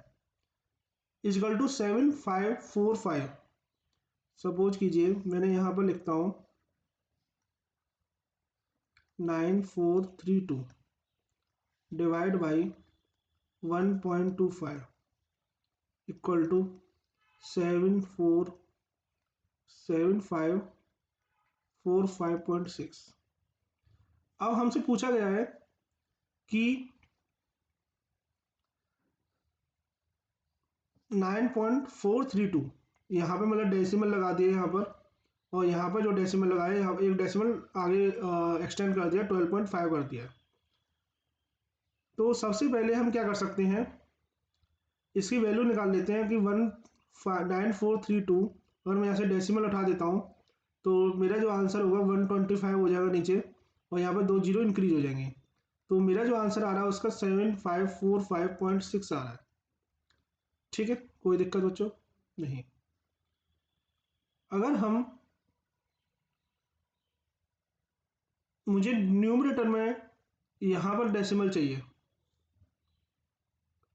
is equal to 7545। Suppose कीजिए मैंने यहां पर लिखता हूं 9432 डिवाइड बाई 1.25 इक्वल टू 7545.6। अब हमसे पूछा गया है कि 9.432, यहाँ पे मतलब डेसिमल लगा दिया यहाँ पर, और यहाँ पर जो डेसिमल लगाया यहाँ एक डेसिमल आगे एक्सटेंड कर दिया, 12.5 कर दिया। तो सबसे पहले हम क्या कर सकते हैं, इसकी वैल्यू निकाल लेते हैं कि 9432, अगर मैं यहाँ से डेसिमल उठा देता हूँ तो मेरा जो आंसर होगा 125 हो जाएगा नीचे, और यहाँ पर 2 जीरो इंक्रीज हो जाएंगे, तो मेरा जो आंसर आ रहा है उसका 7545.6 आ रहा है। ठीक है, कोई दिक्कत बच्चों नहीं। अगर हम मुझे न्यूमरेटर में यहाँ पर डेसिमल चाहिए,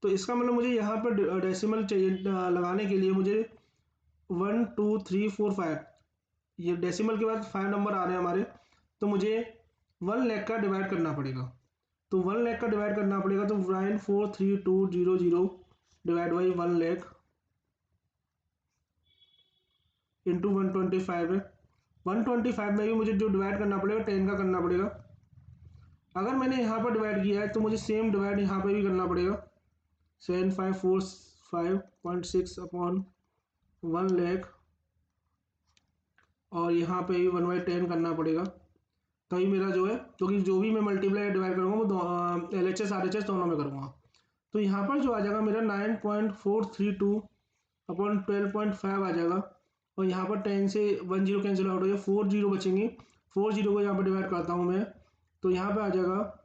तो इसका मतलब मुझे यहाँ पर डेसिमल चाहिए लगाने के लिए मुझे 1 2 3 4 5, ये डेसिमल के बाद 5 नंबर आ रहे हैं हमारे, तो मुझे 1 लाख का डिवाइड करना पड़ेगा। तो 1 लाख का डिवाइड करना पड़ेगा, तो 94320 डिवाइड बाई 1 लाख इंटू 125 है। 125 में भी मुझे जो डिवाइड करना पड़ेगा 10 का करना पड़ेगा। अगर मैंने यहाँ पर डिवाइड किया है तो मुझे सेम डिवाइड यहाँ पर भी करना पड़ेगा। 7545.6 अपॉन 1 लाख, और यहाँ पे भी 1/10 करना पड़ेगा, तभी मेरा जो है, क्योंकि जो भी मैं मल्टीप्लाई डिवाइड करूँगा वो LHS RHS दोनों में करूँगा। तो यहाँ पर जो आ जाएगा मेरा 9.432 अपॉन 12.5 आ जाएगा, और यहाँ पर 10 से 1 0 कैंसिल आउट हो जाएगा, 4 0 बचेंगे। 4 0 को यहाँ पर डिवाइड करता हूँ मैं, तो यहाँ पे आ जाएगा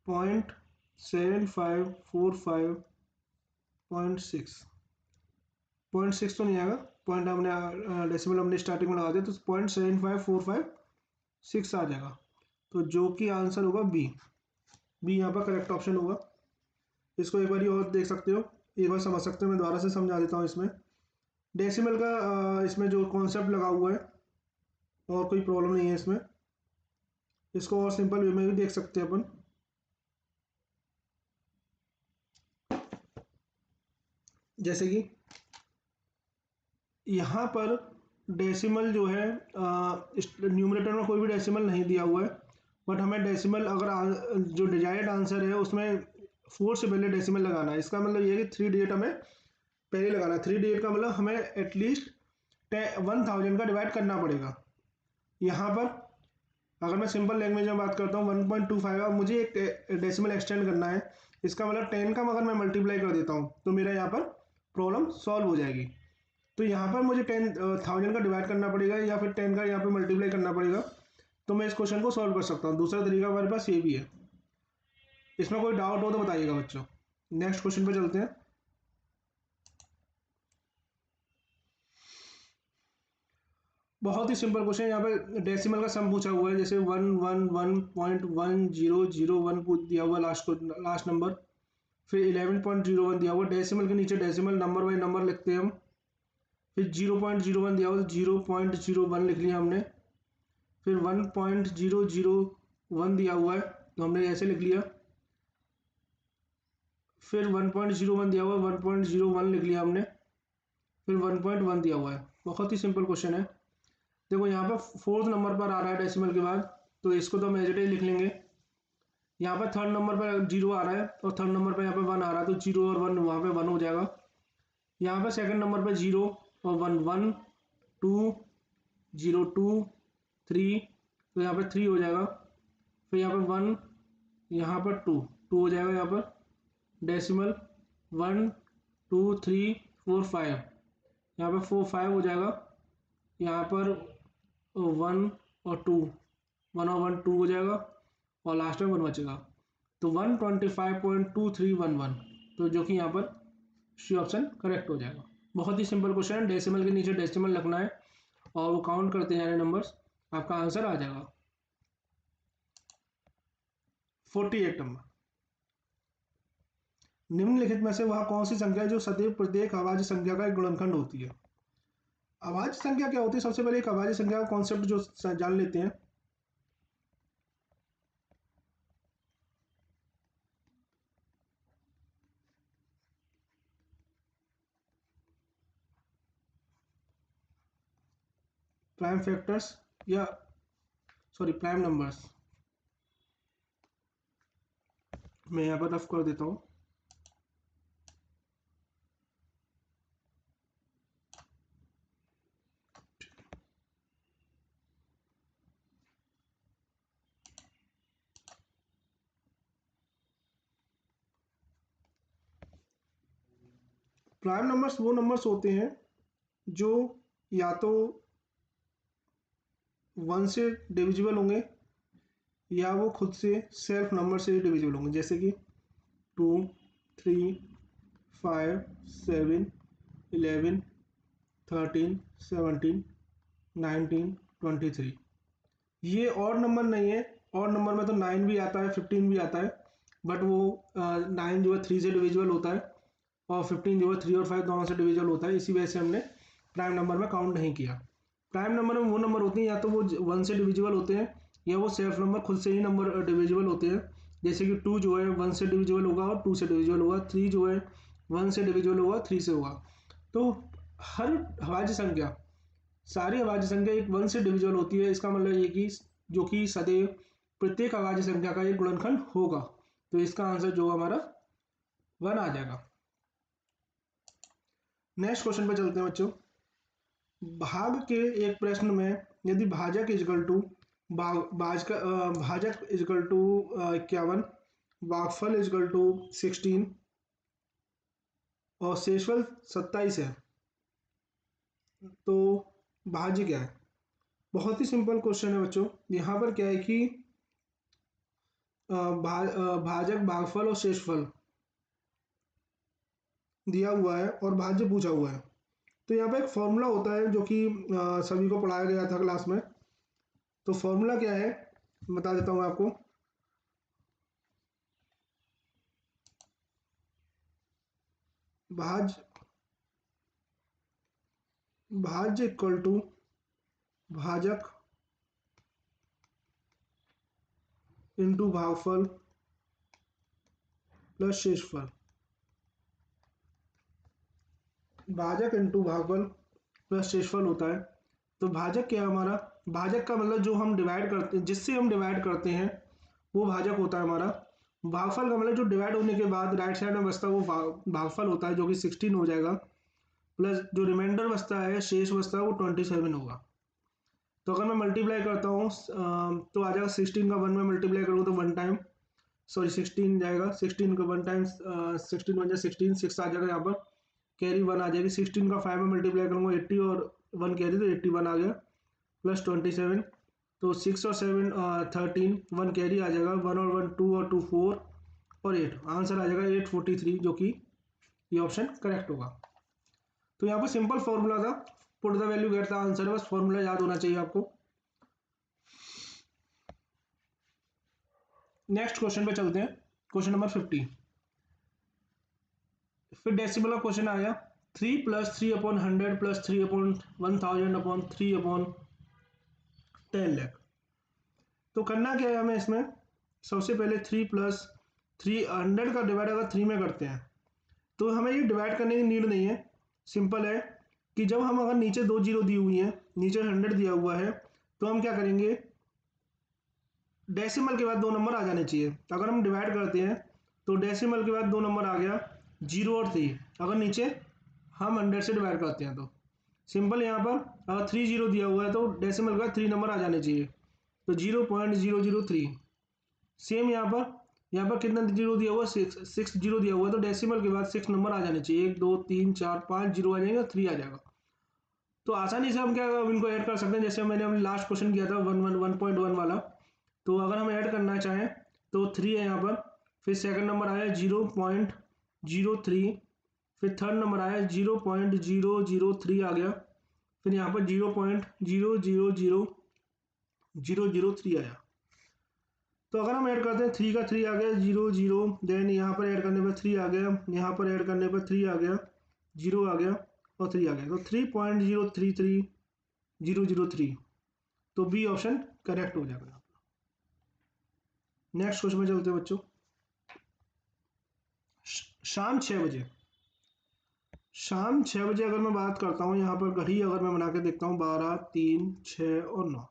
0.7545.6, 0.6 तो नहीं आएगा, पॉइंट हमने डेसिमल हमने स्टार्टिंग में लगा दिया, तो 0.75456 आ जाएगा। तो जो कि आंसर होगा बी। बी यहाँ पर करेक्ट ऑप्शन होगा। इसको एक बार और देख सकते हो, एक बार समझ सकते हो, मैं दोबारा से समझा देता हूँ। इसमें डेसिमल का इसमें जो कॉन्सेप्ट लगा हुआ है, और कोई प्रॉब्लम नहीं है इसमें। इसको और सिंपल वे में भी देख सकते हैं अपन। जैसे कि यहाँ पर डेसिमल जो है, न्यूमरेटर में कोई भी डेसिमल नहीं दिया हुआ है, बट हमें डेसिमल अगर जो डिजायर्ड आंसर है उसमें 4 से पहले डेसिमल लगाना है। इसका मतलब ये है कि 3 डिजिट हमें पहले लगाना है। 3 डिजिट का मतलब हमें एटलीस्ट 1000 का डिवाइड करना पड़ेगा। यहाँ पर अगर मैं सिंपल लैंग्वेज में बात करता हूँ 1.25, अब मुझे एक डेसिमल एक्सटेंड करना है, इसका मतलब 10 का अगर मैं मल्टीप्लाई कर देता हूँ तो मेरा यहाँ पर प्रॉब्लम सॉल्व हो जाएगी। तो यहाँ पर मुझे 10,000 का डिवाइड करना पड़ेगा, या फिर 10 का यहाँ पे मल्टीप्लाई करना पड़ेगा, तो मैं इस क्वेश्चन को सॉल्व कर सकता हूँ। दूसरा तरीका हमारे पास ये भी है। इसमें कोई डाउट हो तो बताइएगा बच्चों। नेक्स्ट क्वेश्चन पे चलते हैं। बहुत ही सिंपल क्वेश्चन, यहाँ पे डेसिमल का सम पूछा हुआ है, जैसे 111.1001 दिया हुआ लास्ट नंबर, फिर 11.01 दिया हुआ, डेसिमल के नीचे डेसिमल नंबर बाई नंबर लिखते हैं हम, फिर 0.01 दिया हुआ तो 0.01 लिख लिया हमने, फिर 1.001 दिया हुआ है तो हमने ऐसे लिख लिया, फिर 1.01 दिया हुआ है 1.01 लिख लिया हमने, फिर 1.1 दिया हुआ है। बहुत ही सिंपल क्वेश्चन है। देखो यहाँ पर 4th नंबर पर आ रहा है डेसिमल के बाद, तो इसको तो हम एज इट इज लिख लेंगे। यहाँ पर 3rd नंबर पर 0 आ रहा है, और 3rd नंबर पर यहाँ पे 1 आ रहा है, तो 0 और 1 वहाँ पे 1 हो जाएगा। यहाँ पे 2nd नंबर पर 0 और 1 1 2 0 2 3, तो यहाँ पे 3 हो जाएगा। फिर यहाँ पर 1, यहाँ पर 2 2 हो जाएगा। यहाँ पर डेसिमल 1 2 3 4 5, यहाँ पर 4 5 हो जाएगा। यहाँ पर 1 और 2, 1 और 1 2 हो जाएगा, और लास्ट में 1 बचेगा, तो 125.2311, तो जो कि यहाँ पर सी ऑप्शन करेक्ट हो जाएगा। बहुत ही सिंपल क्वेश्चन है, डेसिमल के नीचे डेसिमल रखना है और वो काउंट करते जाने नंबर्स, आपका आंसर आ जाएगा। 48 नंबर, निम्नलिखित में से वह कौन सी संख्या है जो सदैव प्रत्येक अभाज्य संख्या का एक गुणनखंड होती है। अभाज्य संख्या क्या होती है? सबसे पहले एक अभाज्य संख्या का कॉन्सेप्ट जो जान लेते हैं। प्राइम फैक्टर्स, या सॉरी प्राइम नंबर्स, मैं यहाँ पर रफ कर देता हूँ। प्राइम नंबर्स वो नंबर्स होते हैं जो या तो 1 से डिविजिबल होंगे, या वो खुद से सेल्फ नंबर से डिविजिबल होंगे, जैसे कि 2, 3, 5, 7, 11, 13, 17, 19, 23। ये और नंबर नहीं है, और नंबर में तो 9 भी आता है, 15 भी आता है, बट वो 9 जो है 3 से डिविजिबल होता है और 15 जो है 3 और 5 दोनों से डिविजिबल होता है, इसी वजह से हमने प्राइम नंबर में काउंट नहीं किया। प्राइम नंबर में वो नंबर होते हैं या तो वो 1 से डिविजिबल होते हैं या वो सेल्फ नंबर खुद से ही नंबर डिविजिबल होते हैं, जैसे कि 2 जो है 1 से डिविजिबल होगा और 2 से डिविजिबल होगा, 3 जो है 1 से डिविजिबल होगा, 3 से होगा। तो हर अभाज्य संख्या, सारी अभाज्य संख्या एक 1 से डिविजिबल होती है, इसका मतलब ये कि जो कि सदैव प्रत्येक अभाज्य संख्या का एक गुणनखंड होगा। तो इसका आंसर जो हमारा 1 आ जाएगा। नेक्स्ट क्वेश्चन पे चलते हैं बच्चों। भाग के एक प्रश्न में यदि भाजक इजकल टू भाजक इजकल टू 51, भागफल इजकल टू 16 और शेषफल 27 है, तो भाज्य क्या है? बहुत ही सिंपल क्वेश्चन है बच्चों। यहाँ पर क्या है कि भाजक, भागफल और शेषफल दिया हुआ है और भाज्य पूछा हुआ है। तो यहाँ पे एक फॉर्मूला होता है जो कि सभी को पढ़ाया गया था क्लास में। तो फॉर्मूला क्या है बता देता हूँ आपको। भाज्य इक्वल टू भाजक इंटू भागफल प्लस शेषफल। भाजक इंटू भागफल प्लस शेषफल होता है। तो भाजक क्या है हमारा? भाजक का मतलब जो हम डिवाइड करते हैं, जिससे हम डिवाइड करते हैं वो भाजक होता है हमारा। भागफल का मतलब जो डिवाइड होने के बाद राइट साइड में बचता है वो भागफल होता है, जो कि 16 हो जाएगा, प्लस जो रिमाइंडर बचता है, शेष बचता है, वो 27 होगा। तो अगर मैं मल्टीप्लाई करता हूँ तो आ जाएगा 16 का 1 में मल्टीप्लाई करूँ तो 1 टाइम, सॉरी 16 जाएगा, 16 का 1 टाइम 16 1 16, 6 आ जाएगा, यहाँ पर कैरी 1 आ जाएगी। 16 का 5 में मल्टीप्लाई करूँगा 80 और 1 कैरी तो 81 आ गया, प्लस 27। तो 6 और 7 13, 1 कैरी आ जाएगा, 1 और 1 2 और 2 4 और 8, आंसर आ जाएगा 843, जो कि ये ऑप्शन करेक्ट होगा। तो यहाँ पर सिंपल फॉर्मूला था, put the value get the answer है, बस फॉर्मूला याद होना चाहिए आपको। नेक्स्ट क्वेश्चन पे चलते हैं, क्वेश्चन नंबर 50। फिर डेसिमल का क्वेश्चन आ गया। 3 + 3/100 + 3/1000 3/10 लाख। तो करना क्या है हमें इसमें? सबसे पहले 3 + 300 का डिवाइड अगर 3 में करते हैं तो हमें ये डिवाइड करने की नीड नहीं है। सिंपल है कि जब हम अगर नीचे 2 जीरो दी हुई हैं, नीचे 100 दिया हुआ है, तो हम क्या करेंगे, डेसिमल के बाद 2 नंबर आ जाने चाहिए। अगर हम डिवाइड करते हैं तो डेसिमल के बाद 2 नंबर आ गया 0 और 3, अगर नीचे हम 100 से डिवाइड करते हैं तो सिंपल। यहाँ पर अगर 3 0 दिया हुआ है तो डेसिमल के बाद 3 नंबर आ जाने चाहिए, तो 0.003। सेम यहाँ पर कितना जीरो दिया हुआ? 6 जीरो दिया हुआ है, तो डेसिमल के बाद 6 नंबर आ जाने चाहिए, 1 2 3 4 5 जीरो आ जाएगा, 3 आ जाएगा। तो आसानी से हम क्या इनको ऐड कर सकते हैं, जैसे मैंने अपने लास्ट क्वेश्चन किया था 1.1 वाला। तो अगर हम ऐड करना चाहें तो 3 है यहाँ पर, फिर सेकंड नंबर आया 0.03, फिर थर्ड नंबर आया 0.003 आ गया, फिर यहाँ पर 0.0000003 आया। तो अगर हम ऐड करते हैं 3 का 3 आ गया 0 0, देन यहाँ पर ऐड करने पर 3 आ गया, यहाँ पर ऐड करने पर 3 आ गया, 0 आ गया और 3 आ गया, तो 3.033 तो बी ऑप्शन करेक्ट हो जाएगा। नेक्स्ट क्वेश्चन में चलते हैं बच्चों। शाम 6 बजे, शाम 6 बजे अगर मैं बात करता हूँ, यहाँ पर घड़ी अगर मैं बना के देखता हूँ 12 3 6 और 9,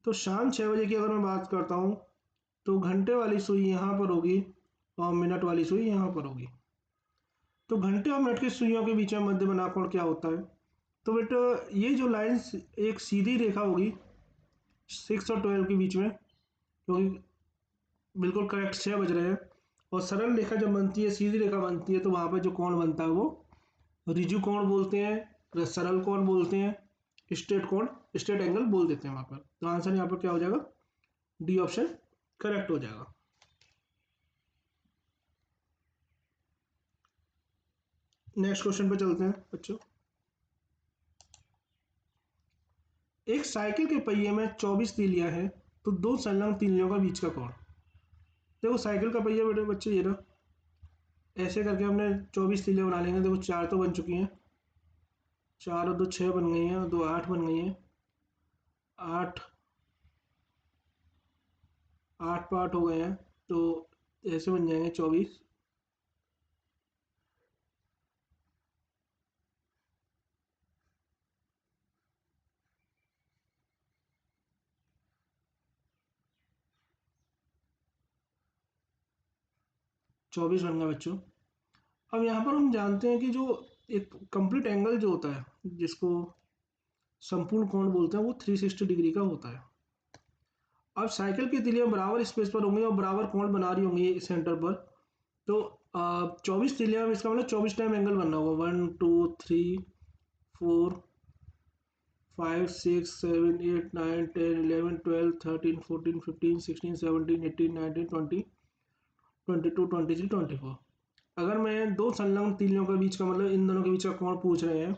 तो शाम 6 बजे की अगर मैं बात करता हूँ तो घंटे वाली सुई यहाँ पर होगी और मिनट वाली सुई यहाँ पर होगी। तो घंटे और मिनट की सुइयों के बीच में मध्य बनाकोण क्या होता है? तो बेटा ये जो लाइन एक सीधी रेखा होगी 6 और 12 के बीच में, क्योंकि बिल्कुल करेक्ट 6 बज रहे हैं, और सरल रेखा जब बनती है, सीधी रेखा बनती है, तो वहाँ पर जो कोण बनता है वो रिजु कोण बोलते हैं, सरल कोण बोलते हैं, स्ट्रेट कोण, स्ट्रेट एंगल बोल देते हैं वहाँ पर। तो आंसर यहाँ पर क्या हो जाएगा? डी ऑप्शन करेक्ट हो जाएगा। नेक्स्ट क्वेश्चन पे चलते हैं बच्चों। एक साइकिल के पहिए में 24 तीलियां हैं, तो दो संलग्न तीलियों का बीच का कोण। देखो साइकिल का पहिया बेटे बच्चे ये ना, ऐसे करके हमने 24 तीलियां बना लेंगे। देखो 4 तो बन चुकी हैं, 4 और 2 6 बन गई हैं, और 2 8 बन गई हैं। 8 8 पार्ट हो गए हैं, तो ऐसे बन जाएंगे 24। चौबीस बन गया बच्चों। अब यहाँ पर हम जानते हैं कि जो एक कंप्लीट एंगल जो होता है, जिसको संपूर्ण कोण बोलते हैं, वो 360 डिग्री का होता है। अब साइकिल की तीलियां बराबर स्पेस पर होंगी और बराबर कोण बना रही होंगी सेंटर पर, तो 24 तीलियां, इसका मतलब 24 टाइम एंगल बनना होगा। 1 2 3 4 5 6 7 8 9 10 11 12 13 14 15 16 17 18 19 20 22 23 24। अगर मैं दो संलग्न तीलियों के बीच का, मतलब इन दोनों के बीच का कोण पूछ रहे हैं,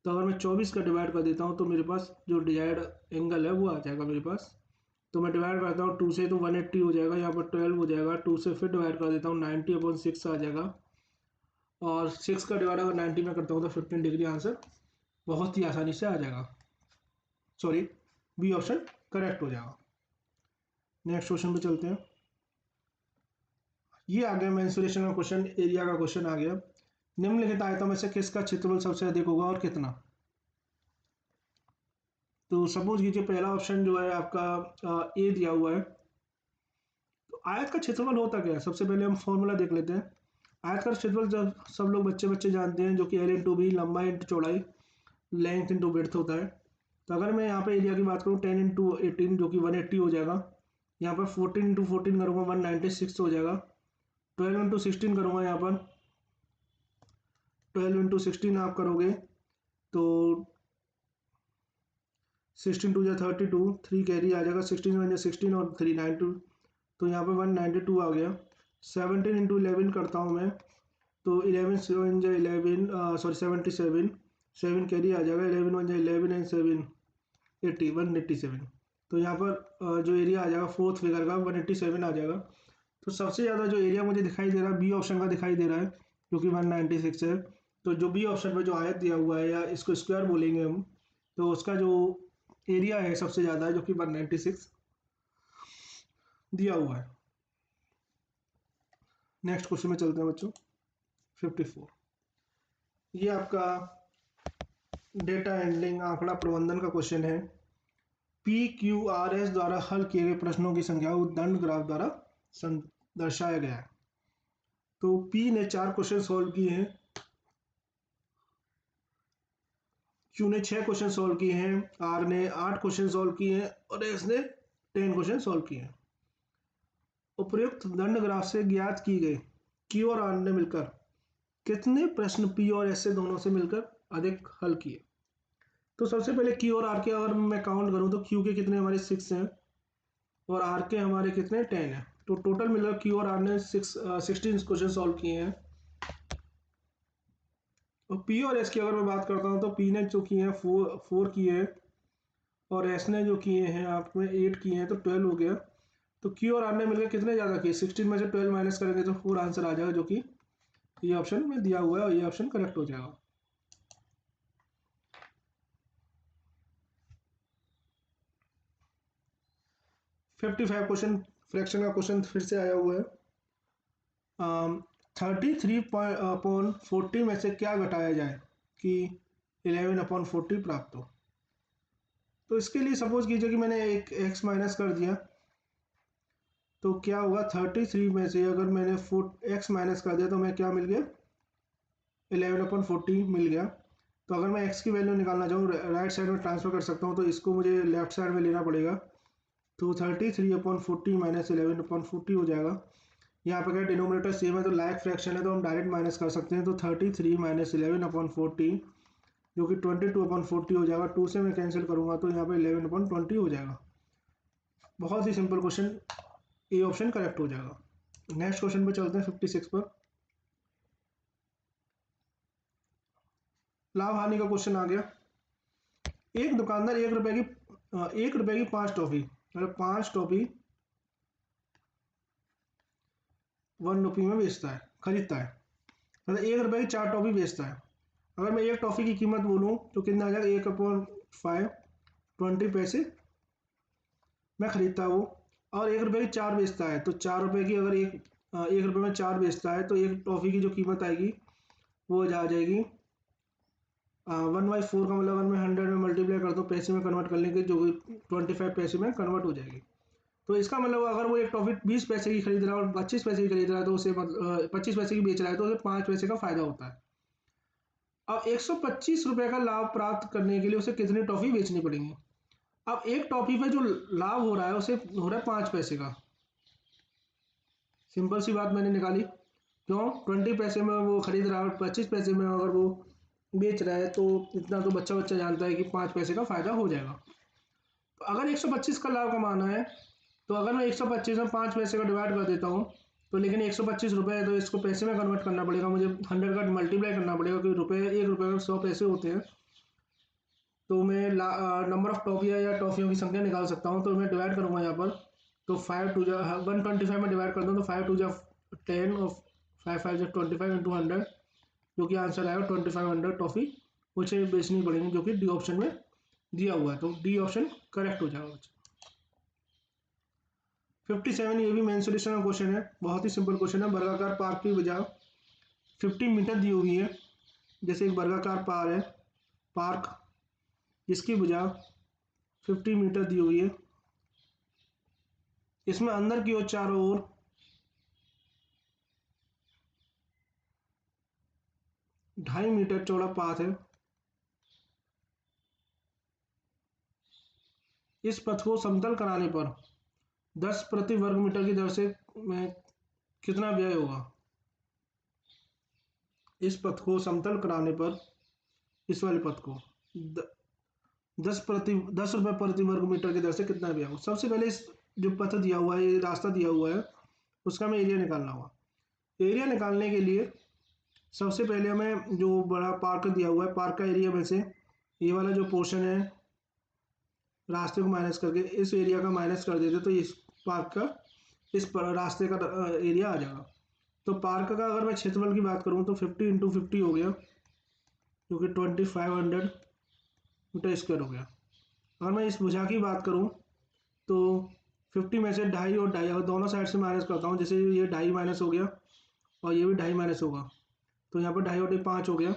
तो अगर मैं 24 का डिवाइड कर देता हूँ तो मेरे पास जो डिजायर्ड एंगल है वो आ जाएगा मेरे पास। तो मैं डिवाइड करता हूँ 2 से, तो 180 हो जाएगा। यहाँ पर 12 हो जाएगा। 2 से फिर डिवाइड कर देता हूँ, 90/6 आ जाएगा। और 6 का डिवाइड अगर 90 में करता हूँ तो 15 डिग्री आंसर बहुत ही आसानी से आ जाएगा। सॉरी, बी ऑप्शन करेक्ट हो जाएगा। नेक्स्ट क्वेश्चन पे चलते हैं। ये आ गया मेंसुरेशन का क्वेश्चन, एरिया का क्वेश्चन आ गया। निम्नलिखित आयतों में से किसका क्षेत्रफल सबसे अधिक होगा और कितना। तो सपोज कीजिए पहला ऑप्शन जो है आपका ए दिया हुआ है। तो आयत का क्षेत्रफल होता क्या है, सबसे पहले हम फॉर्मूला देख लेते हैं। आयत का क्षेत्रफल जब सब लोग बच्चे बच्चे जानते हैं, जो कि एल इंटू बी, लंबाई इंटू चौड़ाई, लेंथ इंटू ब्रेड्थ होता है। तो अगर मैं यहाँ पे एरिया की बात करूँ, 10 इंटू 18 जो कि 180 हो जाएगा। यहाँ पर 14 इंटू 14 करूँगा, 196 हो जाएगा। 12 इंटू 16 करूँगा, यहाँ पर 12 इंटू 16 आप करोगे तो 16 टू या 32, 3 कैरी आ जाएगा। 16 वन या 16 और 3 92, तो यहाँ पे 192 आ गया। 17 इंटू 11 करता हूँ मैं, तो 11 7 या 11, सॉरी 77, 7 कैरी आ जाएगा। 11 1 या 11 एंड 7 80, 187। तो यहाँ पर जो एरिया आ जाएगा फोर्थ फिगर का 187 आ जाएगा। तो सबसे ज़्यादा जो एरिया मुझे दिखाई दे रहा है बी ऑप्शन का दिखाई दे रहा है, जो कि 196 है। तो जो बी ऑप्शन पे जो आयत दिया हुआ है, या इसको स्क्वायर बोलेंगे हम, तो उसका जो एरिया है सबसे ज़्यादा है, जो कि 196 दिया हुआ है। नेक्स्ट क्वेश्चन में चलते हैं बच्चों। 54, ये आपका डेटा हैंडलिंग, आंकड़ा प्रबंधन का क्वेश्चन है। PQRS द्वारा हल किए गए प्रश्नों की संख्या को दंड ग्राफ द्वारा दर्शाया गया है। तो P ने 4 क्वेश्चन सॉल्व किए हैं, Q ने 6 क्वेश्चन सॉल्व किए हैं, R ने 8 क्वेश्चन सॉल्व किए हैं, और S ने 10 क्वेश्चन सॉल्व किए हैं। उपर्युक्त दंड ग्राफ से ज्ञात की गई Q और R ने मिलकर कितने प्रश्न P और S से दोनों से मिलकर अधिक हल किए। तो सबसे पहले Q और R के अगर मैं काउंट करूं, तो Q के कितने हमारे 6 हैं और R के हमारे कितने 10 हैं। तो टोटल मिलकर Q और R ने 16 क्वेश्चन सॉल्व किए हैं। और P और S की अगर मैं बात करता हूं, तो P ने जो किए हैं 4 किए हैं, और S ने जो किए हैं आपने 8 किए हैं, तो 12 हो गया। तो Q और R ने मिलकर कितने ज़्यादा किए, 16 में से 12 माइनस करेंगे तो 4 आंसर आ जाएगा, जो कि ये ऑप्शन में दिया हुआ है, और ये ऑप्शन करेक्ट हो जाएगा। फिफ्टी फाइव क्वेश्चन, फ्रैक्शन का क्वेश्चन फिर से आया हुआ है। 33/40 में से क्या घटाया जाए कि 11/40 प्राप्त हो। तो इसके लिए सपोज कीजिए कि मैंने एक x माइनस कर दिया, तो क्या होगा 33 में से अगर मैंने x माइनस कर दिया, तो मैं क्या मिल गया 11/40 मिल गया। तो अगर मैं x की वैल्यू निकालना चाहूँ, राइट साइड में ट्रांसफर कर सकता हूँ, तो इसको मुझे लेफ्ट साइड में लेना पड़ेगा। तो 33/40 माइनस 11/40 हो जाएगा। यहाँ पे क्या डिनोमिनेटर सेम है, तो लाइक फ्रैक्शन है, तो हम डायरेक्ट माइनस कर सकते हैं। तो 33 माइनस 11/40 जो कि 22/40 हो जाएगा। 2 से मैं कैंसिल करूँगा, तो यहाँ पे 11/20 हो जाएगा। बहुत ही simple question, A option correct हो जाएगा। नेक्स्ट क्वेश्चन पे चलते हैं 56 पर। लाभ हानि का क्वेश्चन आ गया। एक दुकानदार 1 रुपए की 5 टॉफी, मतलब 5 टॉफी 1 रुपये में बेचता है, खरीदता है, मतलब 1 रुपए की 4 टॉफी बेचता है। अगर मैं एक टॉफी की कीमत बोलूँ तो कितना आ जाएगा, 1/5 20 पैसे मैं खरीदता हूँ, और 1 रुपए की 4 बेचता है, तो 4 रुपए की अगर 1 रुपए में 4 बेचता है तो एक टॉफी की जो कीमत आएगी वो आ जाएगी 1/4 का, मतलब 1/100 में मल्टीप्लाई कर दो पैसे में कन्वर्ट करने के, जो 25 पैसे में कन्वर्ट हो जाएगी। तो इसका मतलब अगर वो एक टॉफी 20 पैसे की खरीद रहा है और 25 पैसे की खरीद रहा है तो उसे 25 पैसे की बेच रहा है तो उसे 5 पैसे का फायदा होता है। अब 125 रुपए का लाभ प्राप्त करने के लिए उसे कितनी टॉफी बेचनी पड़ेगी। अब एक टॉफी पे जो लाभ हो रहा है उसे हो रहा है 5 पैसे का। सिंपल सी बात मैंने निकाली, क्यों 20 पैसे में वो खरीद रहा है, 25 पैसे में अगर वो बेच रहा है, तो इतना तो बच्चा बच्चा जानता है कि 5 पैसे का फायदा हो जाएगा। तो अगर 125 का लाभ कमाना है, तो अगर मैं 125 में 5 पैसे का डिवाइड कर देता हूँ, तो लेकिन 125 रुपये है तो इसको पैसे में कन्वर्ट करना पड़ेगा, मुझे 100 का मल्टीप्लाई करना पड़ेगा, क्योंकि रुपये 1 रुपये में 100 पैसे होते हैं। तो मैं नंबर ऑफ टॉफियाँ या टॉफियों की संख्या निकाल सकता हूँ। तो मैं डिवाइड करूँगा यहाँ पर, तो 125 में डिवाइड कर दूँ तो 5 2 10 और 5 5 25 इंटू 100, जो कि आंसर आएगा 2500 टॉफी मुझे बेचनी पड़ेगी, जो कि डी ऑप्शन में दिया हुआ है। तो डी ऑप्शन करेक्ट हो जाएगा। 57 ये भी मेन सोल्यूशन का क्वेश्चन है, बहुत ही सिंपल क्वेश्चन है। वर्गाकार पार्क की बजाय 50 मीटर दी हुई है। जैसे एक वर्गाकार पार्क जिसकी बजाय 50 मीटर दी हुई है, इसमें अंदर की ओर चारों ओर 2.5 मीटर चौड़ा पाथ है। इस पथ को समतल कराने पर 10 प्रति वर्ग मीटर की दर से में कितना व्यय होगा। इस पथ को समतल कराने पर, इस वाले पथ को 10 रुपये प्रति वर्ग मीटर की दर से कितना व्यय होगा। सबसे पहले इस जो पथ दिया हुआ है, ये रास्ता दिया हुआ है, उसका हमें एरिया निकालना होगा। एरिया निकालने के लिए सबसे पहले हमें जो बड़ा पार्क दिया हुआ है, पार्क का एरिया में से ये वाला जो पोर्शन है रास्ते को माइनस करके इस एरिया का माइनस कर देते तो इस पार्क का, इस रास्ते का एरिया आ जाएगा। तो पार्क का अगर मैं क्षेत्रफल की बात करूँ तो 50 इंटू 50 हो गया, जो कि 2500 मीटर स्क्वायर हो गया। अगर मैं इस भुजा की बात करूँ तो 50 में से 2.5 और 2.5 अगर दोनों साइड से माइनस करता हूँ, जैसे ये 2.5 माइनस हो गया और ये भी 2.5 माइनस होगा, तो यहाँ पर 2.5 और 5 हो गया।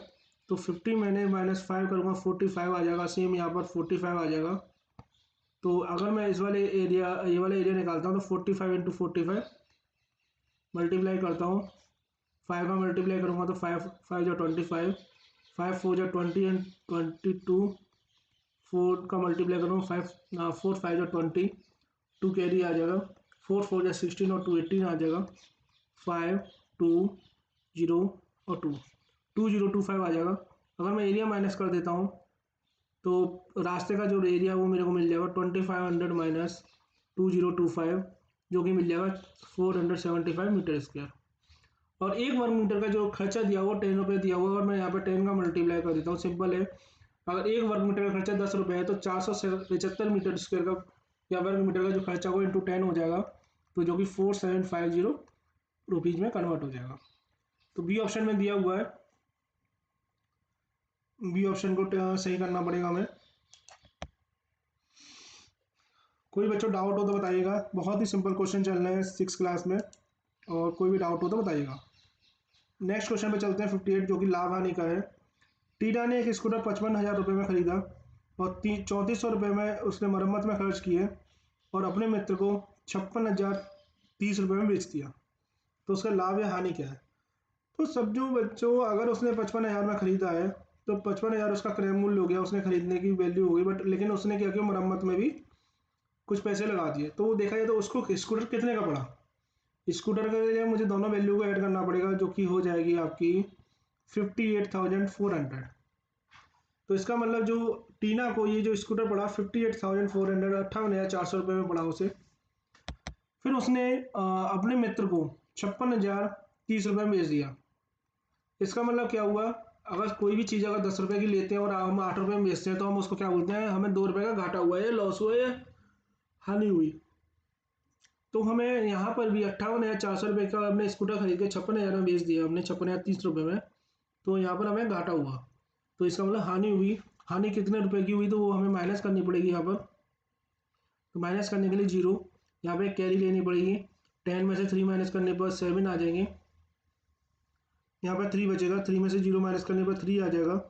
तो 50 मैंने -5 करूँगा 45 आ जाएगा, सेम यहाँ पर 45 आ जाएगा। तो अगर मैं इस वाले एरिया, ये वाला एरिया निकालता हूँ तो 45 इंटू 45 मल्टीप्लाई करता हूँ, 5 का मल्टीप्लाई करूँगा तो 5 5 जो 25, 5 4 जो 20 एंड 22, 4 का मल्टीप्लाई करूँगा 4 5 जो 20, 2 कैरी आ जाएगा, 4 4 जो 16 और 2 18 आ जाएगा, 5 2 0 और 2 2025 आ जाएगा। अगर मैं एरिया माइनस कर देता हूँ तो रास्ते का जो एरिया वो मेरे को मिल जाएगा 2500 माइनस 2025, जो कि मिल जाएगा 475 मीटर स्क्वायर। और 1 वर्ग मीटर का जो खर्चा दिया हुआ 10 रुपये दिया हुआ, और मैं यहाँ पे 10 का मल्टीप्लाई कर देता हूँ, सिंपल है। अगर 1 वर्ग मीटर का खर्चा 10 रुपये है तो 475 मीटर स्क्वायर का या वर्ग मीटर का जो खर्चा वो इंटू 10 हो जाएगा, तो जो कि 4750 रुपीज़ में कन्वर्ट हो जाएगा। तो बी ऑप्शन में दिया हुआ है, बी ऑप्शन को सही करना पड़ेगा हमें। कोई बच्चों डाउट हो तो बताइएगा, बहुत ही सिंपल क्वेश्चन चल रहे हैं 6 क्लास में, और कोई भी डाउट हो तो बताइएगा। नेक्स्ट क्वेश्चन पे चलते हैं 58, जो कि लाभ हानि का है। टीना ने एक स्कूटर 55,000 रुपये में खरीदा और 3400 रुपये में उसने मरम्मत में खर्च किए और अपने मित्र को 56,030 रुपये में बेच दिया, तो उसका लाभ या हानि क्या है। तो सब जो बच्चों, अगर उसने 55,000 में खरीदा है तो 55,000 उसका क्रय मूल्य हो गया, उसने खरीदने की वैल्यू हो गई, बट लेकिन उसने क्या किया, मरम्मत में भी कुछ पैसे लगा दिए। तो वो देखा जाए तो उसको स्कूटर कितने का पड़ा। स्कूटर के लिए मुझे दोनों वैल्यू को ऐड करना पड़ेगा, जो कि हो जाएगी आपकी 58,400। तो इसका मतलब जो टीना को ये जो स्कूटर पड़ा 58,400, 58,400 रुपये में पड़ा उसे, फिर उसने अपने मित्र को 56,030 रुपये में बेच दिया। इसका मतलब क्या हुआ, अगर कोई भी चीज़ अगर 10 रुपये की लेते हैं और हम 8 रुपये में बेचते हैं तो हम उसको क्या बोलते हैं, हमें 2 रुपये का घाटा हुआ है, लॉस हुआ है, हानि हुई। तो हमें यहाँ पर भी 58,400 रुपये का हमने स्कूटर खरीद के 56,000 में बेच दिया, हमने 56,030 रुपये में, तो यहाँ पर हमें घाटा हुआ। तो इसका मतलब हानि हुई। हानि कितने रुपए की हुई तो वो हमें माइनस करनी पड़ेगी यहाँ पर। तो माइनस करने के लिए 0, यहाँ पे कैरी लेनी पड़ेगी। 10 में से 3 माइनस करने पर 7 आ जाएंगे, यहाँ पर 3 बचेगा, 3 में से 0 माइनस करने पर 3 आ जाएगा।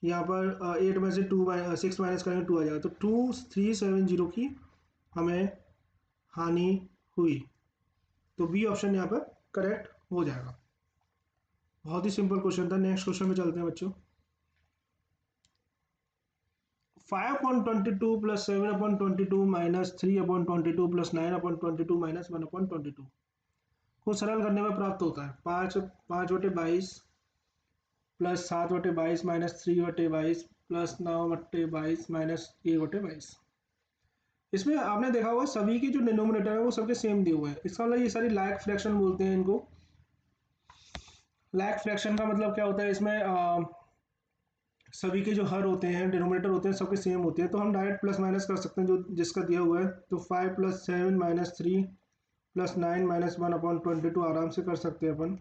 यहाँ पर 8 में से 6 माइनस करेंगे 2 आ जाएगा। तो 2370 की हमें हानि हुई। तो बी ऑप्शन यहाँ पर करेक्ट हो जाएगा। बहुत ही सिंपल क्वेश्चन था। नेक्स्ट क्वेश्चन में चलते हैं बच्चों। 5/22 प्लस 7/22 माइनस 3/22 प्लस 9/22 माइनस 1/22 को सरल करने में प्राप्त होता है 5/22 प्लस 7/22 माइनस 3/22 प्लस 9/22 माइनस 1/22। इसमें आपने देखा होगा सभी के जो डिनोमिनेटर है वो सबके सेम दिए हुए हैं। इसका मतलब ये सारी लाइक फ्रैक्शन बोलते हैं इनको। लाइक फ्रैक्शन का मतलब क्या होता है, इसमें सभी के जो हर होते हैं, डिनोमिनेटर होते हैं, सबके सेम होते हैं। तो हम डायरेक्ट प्लस माइनस कर सकते हैं जो जिसका दिया हुआ है। तो 5 प्लस 7 माइनस 3 प्लस 9 माइनस 1/22 आराम से कर सकते हैं अपन।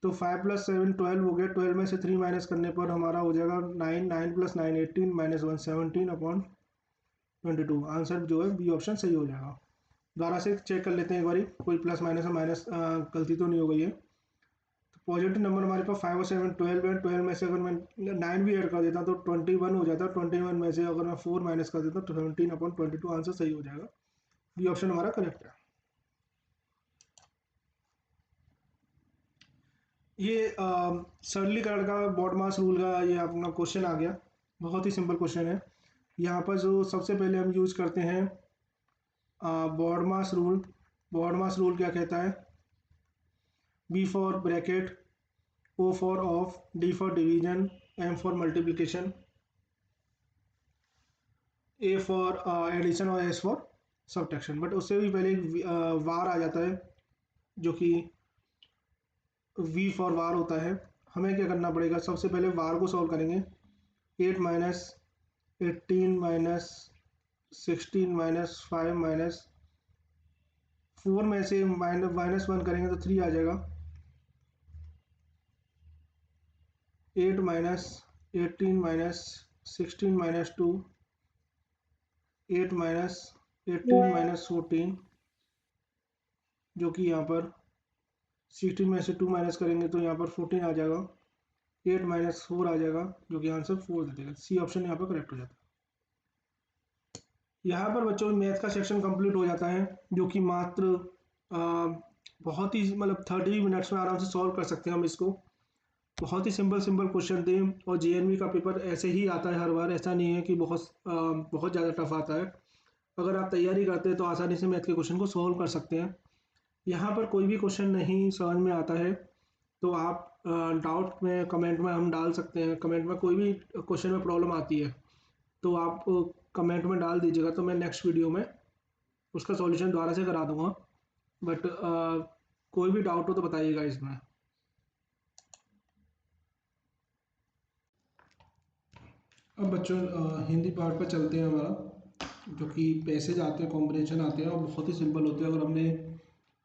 तो 5 प्लस 7 12 हो गया, 12 में से 3 माइनस करने पर हमारा हो जाएगा 9, 9 प्लस 9 18 माइनस 1 17/22। आंसर जो है बी ऑप्शन सही हो जाएगा। दोबारा से चेक कर लेते हैं एक बारी, कोई प्लस माइनस में माइनस गलती तो नहीं हो गई है। तो पॉजिटिव नंबर हमारे पास 5 और 7 12 है। 12 में से अगर मैं 9 भी ऐड कर देता तो 21 हो जाता। 21 में से अगर मैं 4 माइनस कर देता तो 17/22 आंसर सही हो जाएगा। बी ऑप्शन हमारा करेक्ट है। ये सरलीकरण का बॉड मास रूल का ये अपना क्वेश्चन आ गया। बहुत ही सिंपल क्वेश्चन है। यहाँ पर जो सबसे पहले हम यूज करते हैं BODMAS rule. BODMAS rule क्या कहता है, B for bracket, O for of, D for division, M for multiplication, A for addition और एस फॉर सब्ट्रैक्शन। बट उससे भी पहले एक वार आ जाता है जो कि वी फॉर वार होता है। हमें क्या करना पड़ेगा, सबसे पहले वार को सॉल्व करेंगे। 8 माइनस 18 माइनस 16 माइनस 5 माइनस 4 में से माइनस 1 करेंगे तो 3 आ जाएगा। 8 minus 18 minus 16 minus 2, 8 minus 18 minus 14, जो कि यहाँ पर 16 में से 2 माइनस करेंगे तो यहाँ पर 14 आ जाएगा। 8 माइनस 4 आ जाएगा जो कि आंसर 4 दे देगा। सी ऑप्शन यहाँ पर करेक्ट हो जाता है। यहाँ पर बच्चों मैथ का सेक्शन कंप्लीट हो जाता है, जो कि मात्र बहुत ही मतलब 30 मिनट्स में आराम से सॉल्व कर सकते हैं हम इसको। बहुत ही सिंपल सिंपल क्वेश्चन थे। और जेएनवी का पेपर ऐसे ही आता है हर बार, ऐसा नहीं है कि बहुत ज़्यादा टफ आता है। अगर आप तैयारी करते हैं तो आसानी से मैथ के क्वेश्चन को सॉल्व कर सकते हैं। यहाँ पर कोई भी क्वेश्चन नहीं समझ में आता है तो आप डाउट में कमेंट में हम डाल सकते हैं। कमेंट में कोई भी क्वेश्चन में प्रॉब्लम आती है तो आप कमेंट में डाल दीजिएगा, तो मैं नेक्स्ट वीडियो में उसका सॉल्यूशन दोबारा से करा दूंगा। बट कोई भी डाउट हो तो बताइएगा इसमें। अब बच्चों हिंदी पार्ट पर चलते हैं हमारा, जो कि पैसेज आते हैं, कॉम्बिनेशन आते हैं और बहुत ही सिंपल होते हैं। अगर हमने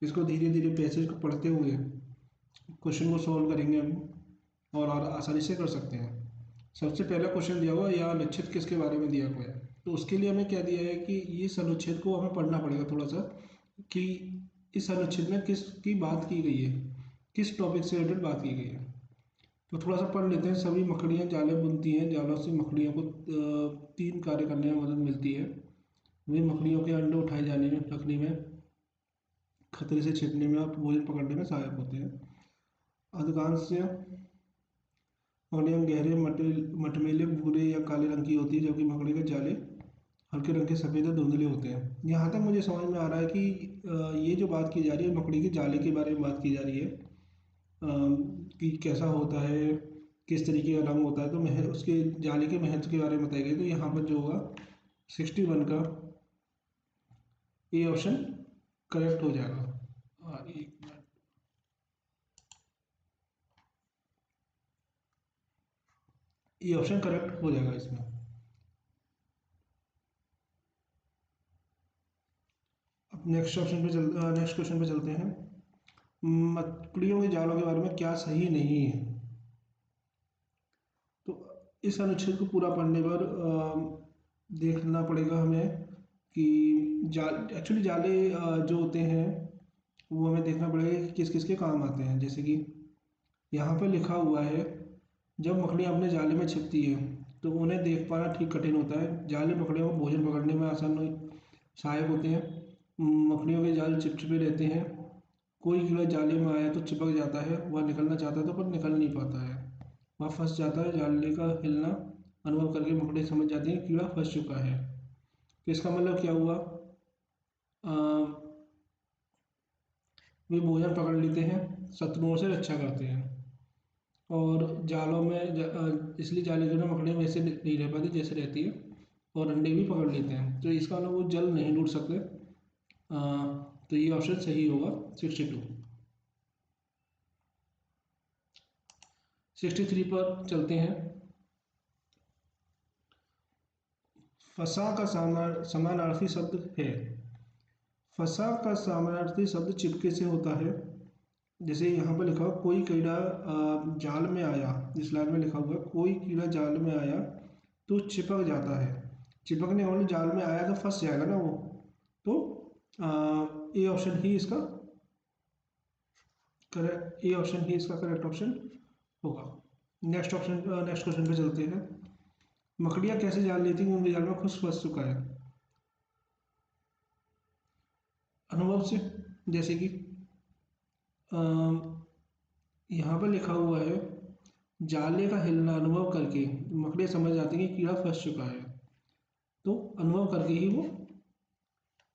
इसको धीरे धीरे पैसेज को पढ़ते हुए क्वेश्चन को सॉल्व करेंगे हम और आसानी से कर सकते हैं। सबसे पहला क्वेश्चन दिया हुआ या अनुच्छेद किसके बारे में दिया हुआ है, तो उसके लिए हमें क्या दिया है कि इस अनुच्छेद को हमें पढ़ना पड़ेगा थोड़ा सा, कि इस अनुच्छेद में किस की बात की गई है, किस टॉपिक से रिलेटेड बात की गई है। तो थोड़ा सा पढ़ लेते हैं। सभी मकड़ियाँ जाले बुनती हैं, जालों से मकड़ियों को 3 कार्य करने में मदद मिलती है। वे मकड़ियों के अंडे उठाए जाने में, रखने में, खतरे से छिपने में और भोजन पकड़ने में सहायक होते हैं। अधिकांश मकड़ियाँ गहरे मटमैले भूरे या काले रंग की होती है, जबकि मकड़ी के जाले हल्के रंग के सफ़ेद या धुंधले होते हैं। यहाँ तक मुझे समझ में आ रहा है कि ये जो बात की जा रही है मकड़ी के जाले के बारे में बात की जा रही है, कि कैसा होता है, किस तरीके का रंग होता है। तो उसके जाले के महत्व के बारे में बताया गया। तो यहाँ पर जो होगा 61 का ए ऑप्शन करेक्ट हो जाएगा। एक मिनट, ये ऑप्शन करेक्ट हो जाएगा इसमें। अब नेक्स्ट क्वेश्चन पे चलते हैं। मकड़ियों के जालों के बारे में क्या सही नहीं है? तो इस अनुच्छेद को पूरा पढ़ने पर देखना पड़ेगा हमें कि एक्चुअली जाले जो होते हैं वो हमें देखना पड़ेगा कि किस किस के काम आते हैं। जैसे कि यहाँ पे लिखा हुआ है, जब मकड़ियाँ अपने जाले में छिपती हैं तो उन्हें देख पाना ठीक कठिन होता है। जाले मकड़ियों को भोजन पकड़ने में सहायक होते हैं। मकड़ियों के जाल चिपचिपे रहते हैं। कोई कीड़ा जाले में आया तो चिपक जाता है, वह निकलना चाहता है तो पर निकल नहीं पाता है, वह फंस जाता है। जाले का हिलना अनुभव करके मकड़ी समझ जाती है कीड़ा फंस चुका है। तो इसका मतलब क्या हुआ? अ, वे भोजन पकड़ लेते हैं, शत्रुओं से रक्षा करते हैं। और जालों में इसलिए जाले के अंदर मकड़ियाँ वैसे नहीं रह पाती जैसे रहती है, और अंडे भी पकड़ लेते हैं। तो इसका मतलब वो जल नहीं लूट सकते। तो ये ऑप्शन सही होगा 62। 63 पर चलते हैं। फसा का समानार्थी शब्द है। फसा का समानार्थी शब्द चिपके से होता है। जैसे यहाँ पर लिखा हुआ कोई कीड़ा जाल में आया, इस लाइन में लिखा हुआ है कोई कीड़ा जाल में आया तो चिपक जाता है। चिपकने वाले जाल में आया तो फंस जाएगा ना वो। तो ए ऑप्शन ही इसका करेक्ट, ए ऑप्शन ही इसका करेक्ट ऑप्शन होगा। नेक्स्ट क्वेश्चन पे चलते हैं। मकड़ियाँ कैसे जान लेती हैं कि उनके जाल में कुछ फंस चुका है? अनुभव से। जैसे कि यहाँ पर लिखा हुआ है जाले का हिलना अनुभव करके मकड़ियाँ समझ जाती हैं कि कीड़ा फंस चुका है। तो अनुभव करके ही वो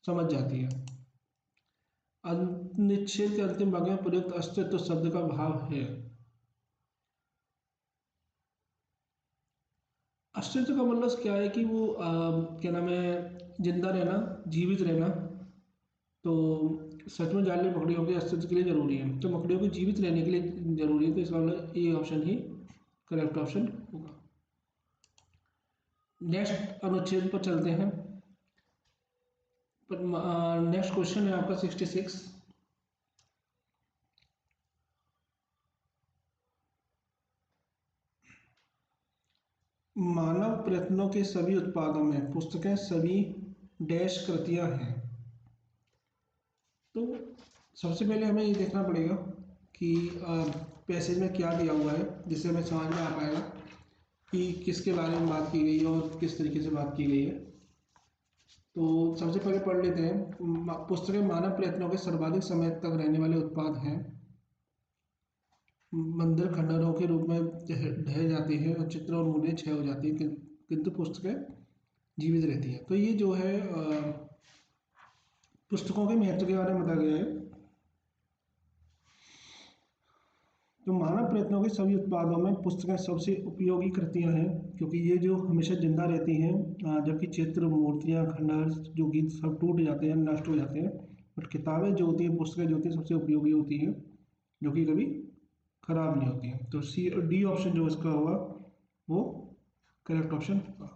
समझ जाती है। अनुच्छेद के अंतिम भाग में प्रयुक्त अस्तित्व शब्द का भाव है। अस्तित्व का मतलब क्या है कि वो क्या नाम है, जिंदा रहना, जीवित रहना। तो सच में जाले मकड़ियों के अस्तित्व के लिए जरूरी है, तो मकड़ियों को जीवित रहने के लिए जरूरी है। तो इसका मतलब ये ऑप्शन ही करेक्ट ऑप्शन होगा। नेक्स्ट अनुच्छेद पर चलते हैं। नेक्स्ट क्वेश्चन है आपका 66। मानव प्रयत्नों के सभी उत्पादों में पुस्तकें सभी डैश कृतियां हैं। तो सबसे पहले हमें ये देखना पड़ेगा कि पैसेज में क्या दिया हुआ है, जिससे हमें समझ में आ पाएगा कि किसके बारे में बात की गई है और किस तरीके से बात की गई है। तो सबसे पहले पढ़ लेते हैं। पुस्तकें मानव प्रयत्नों के सर्वाधिक समय तक रहने वाले उत्पाद हैं। मंदिर खंडहरों के रूप में ढह जाती है और चित्र और मूर्तियाँ क्षय हो जाती है, किंतु पुस्तकें जीवित रहती हैं। तो ये जो है पुस्तकों के महत्व के बारे में बताया गया है। तो मानव प्रयत्नों के सभी उत्पादों में पुस्तकें सबसे उपयोगी कृतियां हैं, क्योंकि ये जो हमेशा जिंदा रहती हैं, जबकि चित्र, मूर्तियां, खंडहर जो कि सब टूट जाते हैं, नष्ट हो जाते हैं। बट किताबें जो होती हैं, पुस्तकें जो होती हैं, सबसे उपयोगी होती हैं, जो कि कभी खराब नहीं होती हैं। तो सी और डी ऑप्शन जो इसका होगा वो करेक्ट ऑप्शन होगा।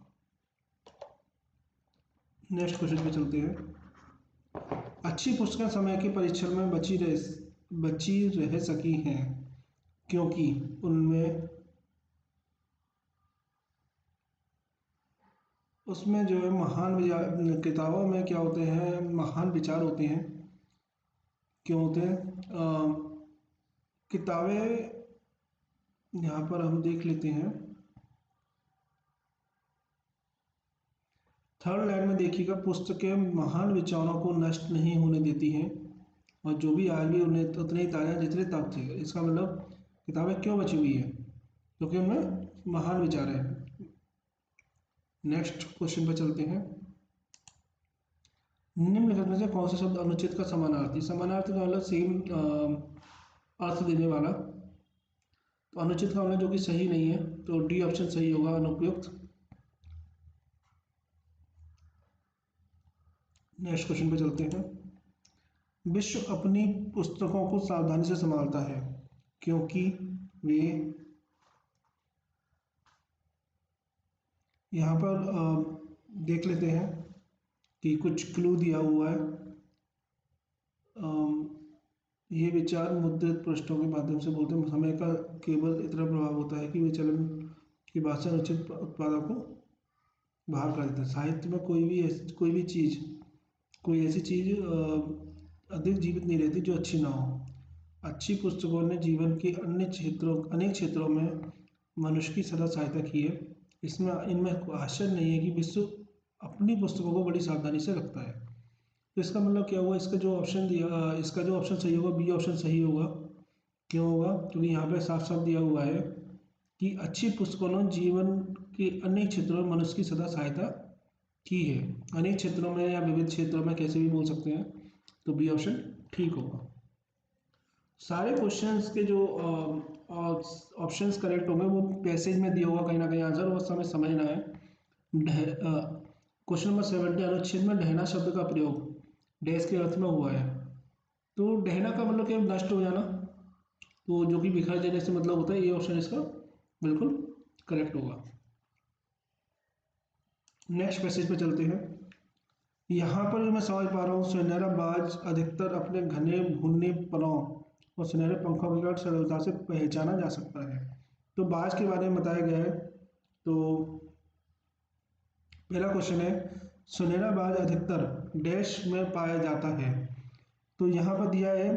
नेक्स्ट क्वेश्चन पे चलते हैं। अच्छी पुस्तकें समय के परीक्षण में बची रह सकी हैं क्योंकि उनमें उसमें जो है किताबों में क्या होते हैं, महान विचार होते हैं। क्यों होते हैं? किताबें यहाँ पर हम देख लेते हैं। थर्ड लाइन में देखिएगा, पुस्तकें महान विचारों को नष्ट नहीं होने देती हैं और जो भी आज भी उन्हें उतने ही ताज़ा जितने तब थे। इसका मतलब किताबें क्यों बची हुई है? क्योंकि उनमें महान विचार है। नेक्स्ट क्वेश्चन पर चलते हैं। निम्नलिखित में से कौन सा शब्द अनुचित का समानार्थी? समानार्थी का मतलब सेम अर्थ देने वाला। तो अनुचित का मतलब जो कि सही नहीं है, तो डी ऑप्शन सही होगा, अनुपयुक्त। नेक्स्ट क्वेश्चन पे चलते हैं। विश्व अपनी पुस्तकों को सावधानी से संभालता है क्योंकि वे, यहाँ पर देख लेते हैं कि कुछ क्लू दिया हुआ है। अम, ये विचार मुद्रित पृष्ठों के माध्यम से बोलते हैं, समय का केवल इतना प्रभाव होता है कि विचलन की भाषा अनुचित उत्पादों को बाहर कर देता है। साहित्य में कोई भी चीज़, कोई ऐसी चीज़ अधिक जीवित नहीं रहती जो अच्छी ना हो। अच्छी पुस्तकों ने जीवन के अनेक क्षेत्रों में मनुष्य की सदा सहायता की है। इसमें इनमें आश्चर्य नहीं है कि विश्व अपनी पुस्तकों को बड़ी सावधानी से रखता है। तो इसका मतलब क्या हुआ, इसका जो ऑप्शन सही होगा, बी ऑप्शन सही होगा। क्यों होगा? क्योंकि यहाँ पे साफ साफ दिया हुआ है कि अच्छी पुस्तकों ने जीवन के अनेक क्षेत्रों में मनुष्य की सदा सहायता की है। अनेक क्षेत्रों में या विविध क्षेत्रों में, कैसे भी बोल सकते हैं, तो बी ऑप्शन ठीक होगा। सारे क्वेश्चंस के जो ऑप्शंस करेक्ट होंगे वो पैसेज में दिया होगा कहीं ना कहीं आंसर, वो हमें समझना है। क्वेश्चन नंबर 70, अनुच्छेद में ढहना शब्द का प्रयोग डैश के अर्थ में हुआ है। तो ढहना का मतलब क्या, नष्ट हो जाना, तो जो कि बिखर जाने से मतलब होता है। ये ऑप्शन इसका बिल्कुल करेक्ट होगा। नेक्स्ट पैसेज पे चलते हैं। यहाँ पर जो मैं समझ पा रहा हूँ, सुनहरा बाज अधिकतर अपने घने भुने परों और सुनहरे पंखों के कारण सरलता से पहचाना जा सकता है। तो बाज के बारे में बताया गया है। तो पहला क्वेश्चन है, सुनहरा बाज अधिकतर डैश में पाया जाता है। तो यहाँ पर दिया है,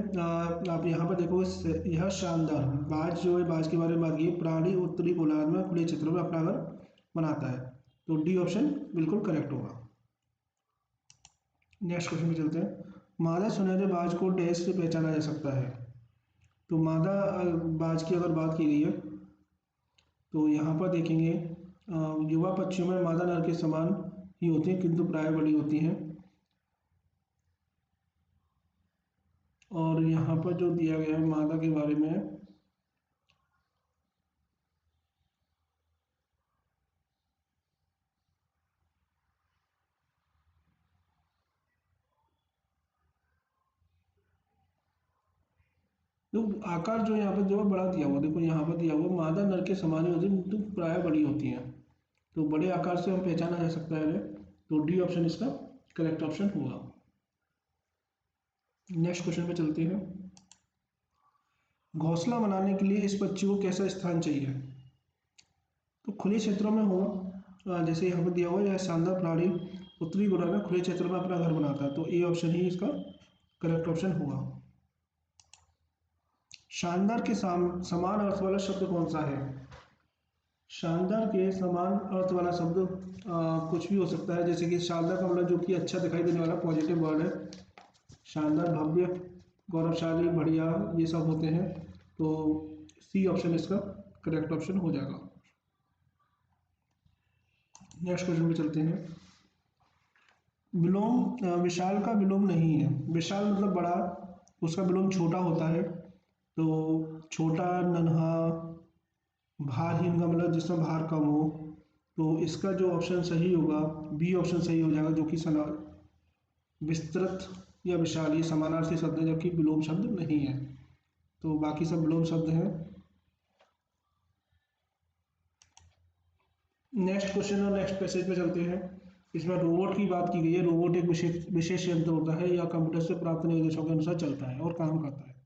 आप यहाँ पर देखो, यह शानदार बाज जो है, बाज के बारे में बात की, प्राणी उत्तरी गोलार्ध में खुले क्षेत्रों में अपना घर बनाता है। तो डी ऑप्शन बिल्कुल करेक्ट होगा। नेक्स्ट क्वेश्चन पे चलते हैं। मादा सुनहरे बाज को डैश से पहचाना जा सकता है। तो मादा बाज की अगर बात की गई है, तो यहाँ पर देखेंगे, युवा पक्षियों में मादा नर के समान ही होती हैं किंतु प्राय बड़ी होती हैं। और यहाँ पर जो दिया गया है मादा के बारे में, तो आकार जो यहाँ पर जो है बड़ा दिया हुआ, देखो यहाँ पर दिया हुआ मादा नर के समान ही होती है किंतु प्राय बड़ी होती हैं। तो बड़े आकार से हम पहचाना जा सकता है इन्हें। तो डी ऑप्शन इसका करेक्ट ऑप्शन होगा। नेक्स्ट क्वेश्चन पे चलते हैं। घोंसला बनाने के लिए इस पक्षी को कैसा स्थान चाहिए? तो खुले क्षेत्रों में हो, जैसे यहाँ पर दिया हुआ है, यह शानदार प्राणी उत्तरी गोलार्ध में खुले क्षेत्र में अपना घर बनाता है। तो ए ऑप्शन ही इसका करेक्ट ऑप्शन होगा। शानदार के समान अर्थ वाला शब्द कौन सा है? शानदार के समान अर्थ वाला शब्द कुछ भी हो सकता है, जैसे कि शानदार का मतलब जो कि अच्छा दिखाई देने वाला पॉजिटिव वर्ड है। शानदार, भव्य, गौरवशाली, बढ़िया, ये सब होते हैं। तो सी ऑप्शन इसका करेक्ट ऑप्शन हो जाएगा। नेक्स्ट क्वेश्चन पे चलते हैं। विलोम, विशाल का विलोम नहीं है। विशाल मतलब बड़ा, उसका विलोम छोटा होता है। तो छोटा, नन्हा, भारहीन का मतलब जिसमें भार कम हो। तो इसका जो ऑप्शन सही होगा, बी ऑप्शन सही हो जाएगा, जो कि विस्तृत या विशाल, ये समानार्थी शब्द है जबकि विलोम शब्द नहीं है। तो बाकी सब विलोम शब्द हैं। नेक्स्ट क्वेश्चन और नेक्स्ट पैसेज पे चलते हैं। इसमें रोबोट की बात की गई है। रोबोट एक विशेष यंत्र होता है या कंप्यूटर से प्राप्त निर्देशों के अनुसार चलता है और काम करता है।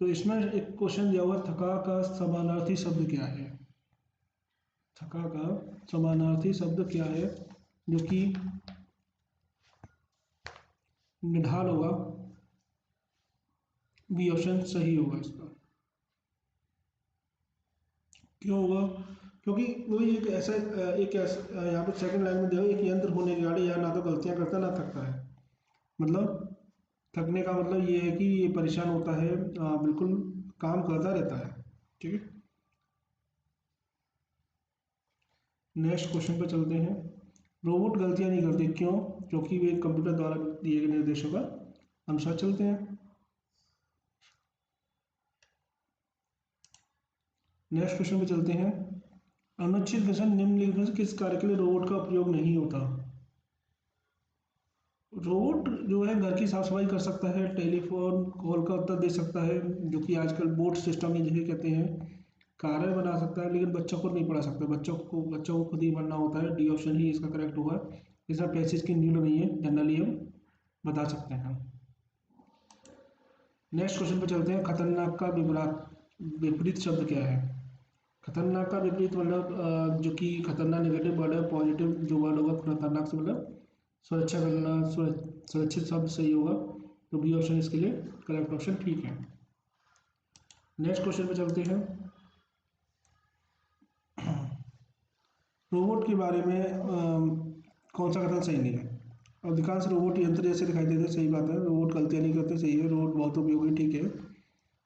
तो इसमें एक क्वेश्चन दिया हुआ, थका का समानार्थी शब्द क्या है? थका का समानार्थी शब्द क्या है, जो कि निढाल होगा। बी ऑप्शन सही होगा इसका। क्यों होगा? क्योंकि वो यहाँ पे सेकंड लाइन में दिया है, एक यंत्र होने के कारण यह ना तो गलतियां करता ना थकता है। मतलब थकने का मतलब ये है कि ये परेशान होता है, बिल्कुल काम करता रहता है। ठीक है। नेक्स्ट क्वेश्चन पर चलते हैं। रोबोट गलतियां नहीं करते, क्यों? क्योंकि वे कंप्यूटर द्वारा दिए गए निर्देशों का अनुसार चलते हैं। नेक्स्ट क्वेश्चन पे चलते हैं। अनुच्छेद 10 निम्नलिखित में से किस कार्य के लिए रोबोट का उपयोग नहीं होता? रोबोट जो है घर की साफ सफाई कर सकता है, टेलीफोन कॉल का उत्तर दे सकता है, जो कि आजकल बोट सिस्टम में जिसे कहते हैं, कार्य बना सकता है, लेकिन बच्चों को नहीं पढ़ा सकता। बच्चों को खुद ही पढ़ना होता है। डी ऑप्शन ही इसका करेक्ट होगा। इसमें पैसेज की नीड नहीं है, जनरली हम बता सकते हैं। नेक्स्ट क्वेश्चन पे चलते हैं। खतरनाक का विपरीत शब्द क्या है? खतरनाक का विपरीत मतलब जो कि खतरनाक नेगेटिव वर्ड है, पॉजिटिव जो वर्ड होगा खतरनाक से मतलब सुरक्षा करना, सुरक्षित शब्द सही होगा। तो बी ऑप्शन इसके लिए करेक्ट ऑप्शन ठीक है। नेक्स्ट क्वेश्चन पे चलते हैं। रोबोट के बारे में कौन सा कथन सही नहीं है? अधिकांश रोबोट यंत्र जैसे दिखाई देते हैं, सही बात है। रोबोट गलतियां नहीं करते, सही है। रोबोट बहुत उपयोगी, ठीक है।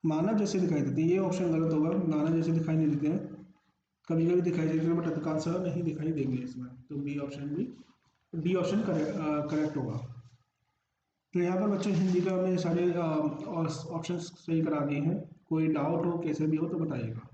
मानव जैसे दिखाई देते हैं, ये ऑप्शन गलत होगा। मानव जैसे दिखाई नहीं देते हैं, कभी कभी दिखाई देते हैं, बट अधिकांश नहीं दिखाई देंगे इसमें। तो बी ऑप्शन भी, डी ऑप्शन करेक्ट होगा। तो यहाँ पर बच्चों हिंदी का मैं सारे ऑप्शन सही करा दिए हैं। कोई डाउट हो कैसे भी हो तो बताइएगा।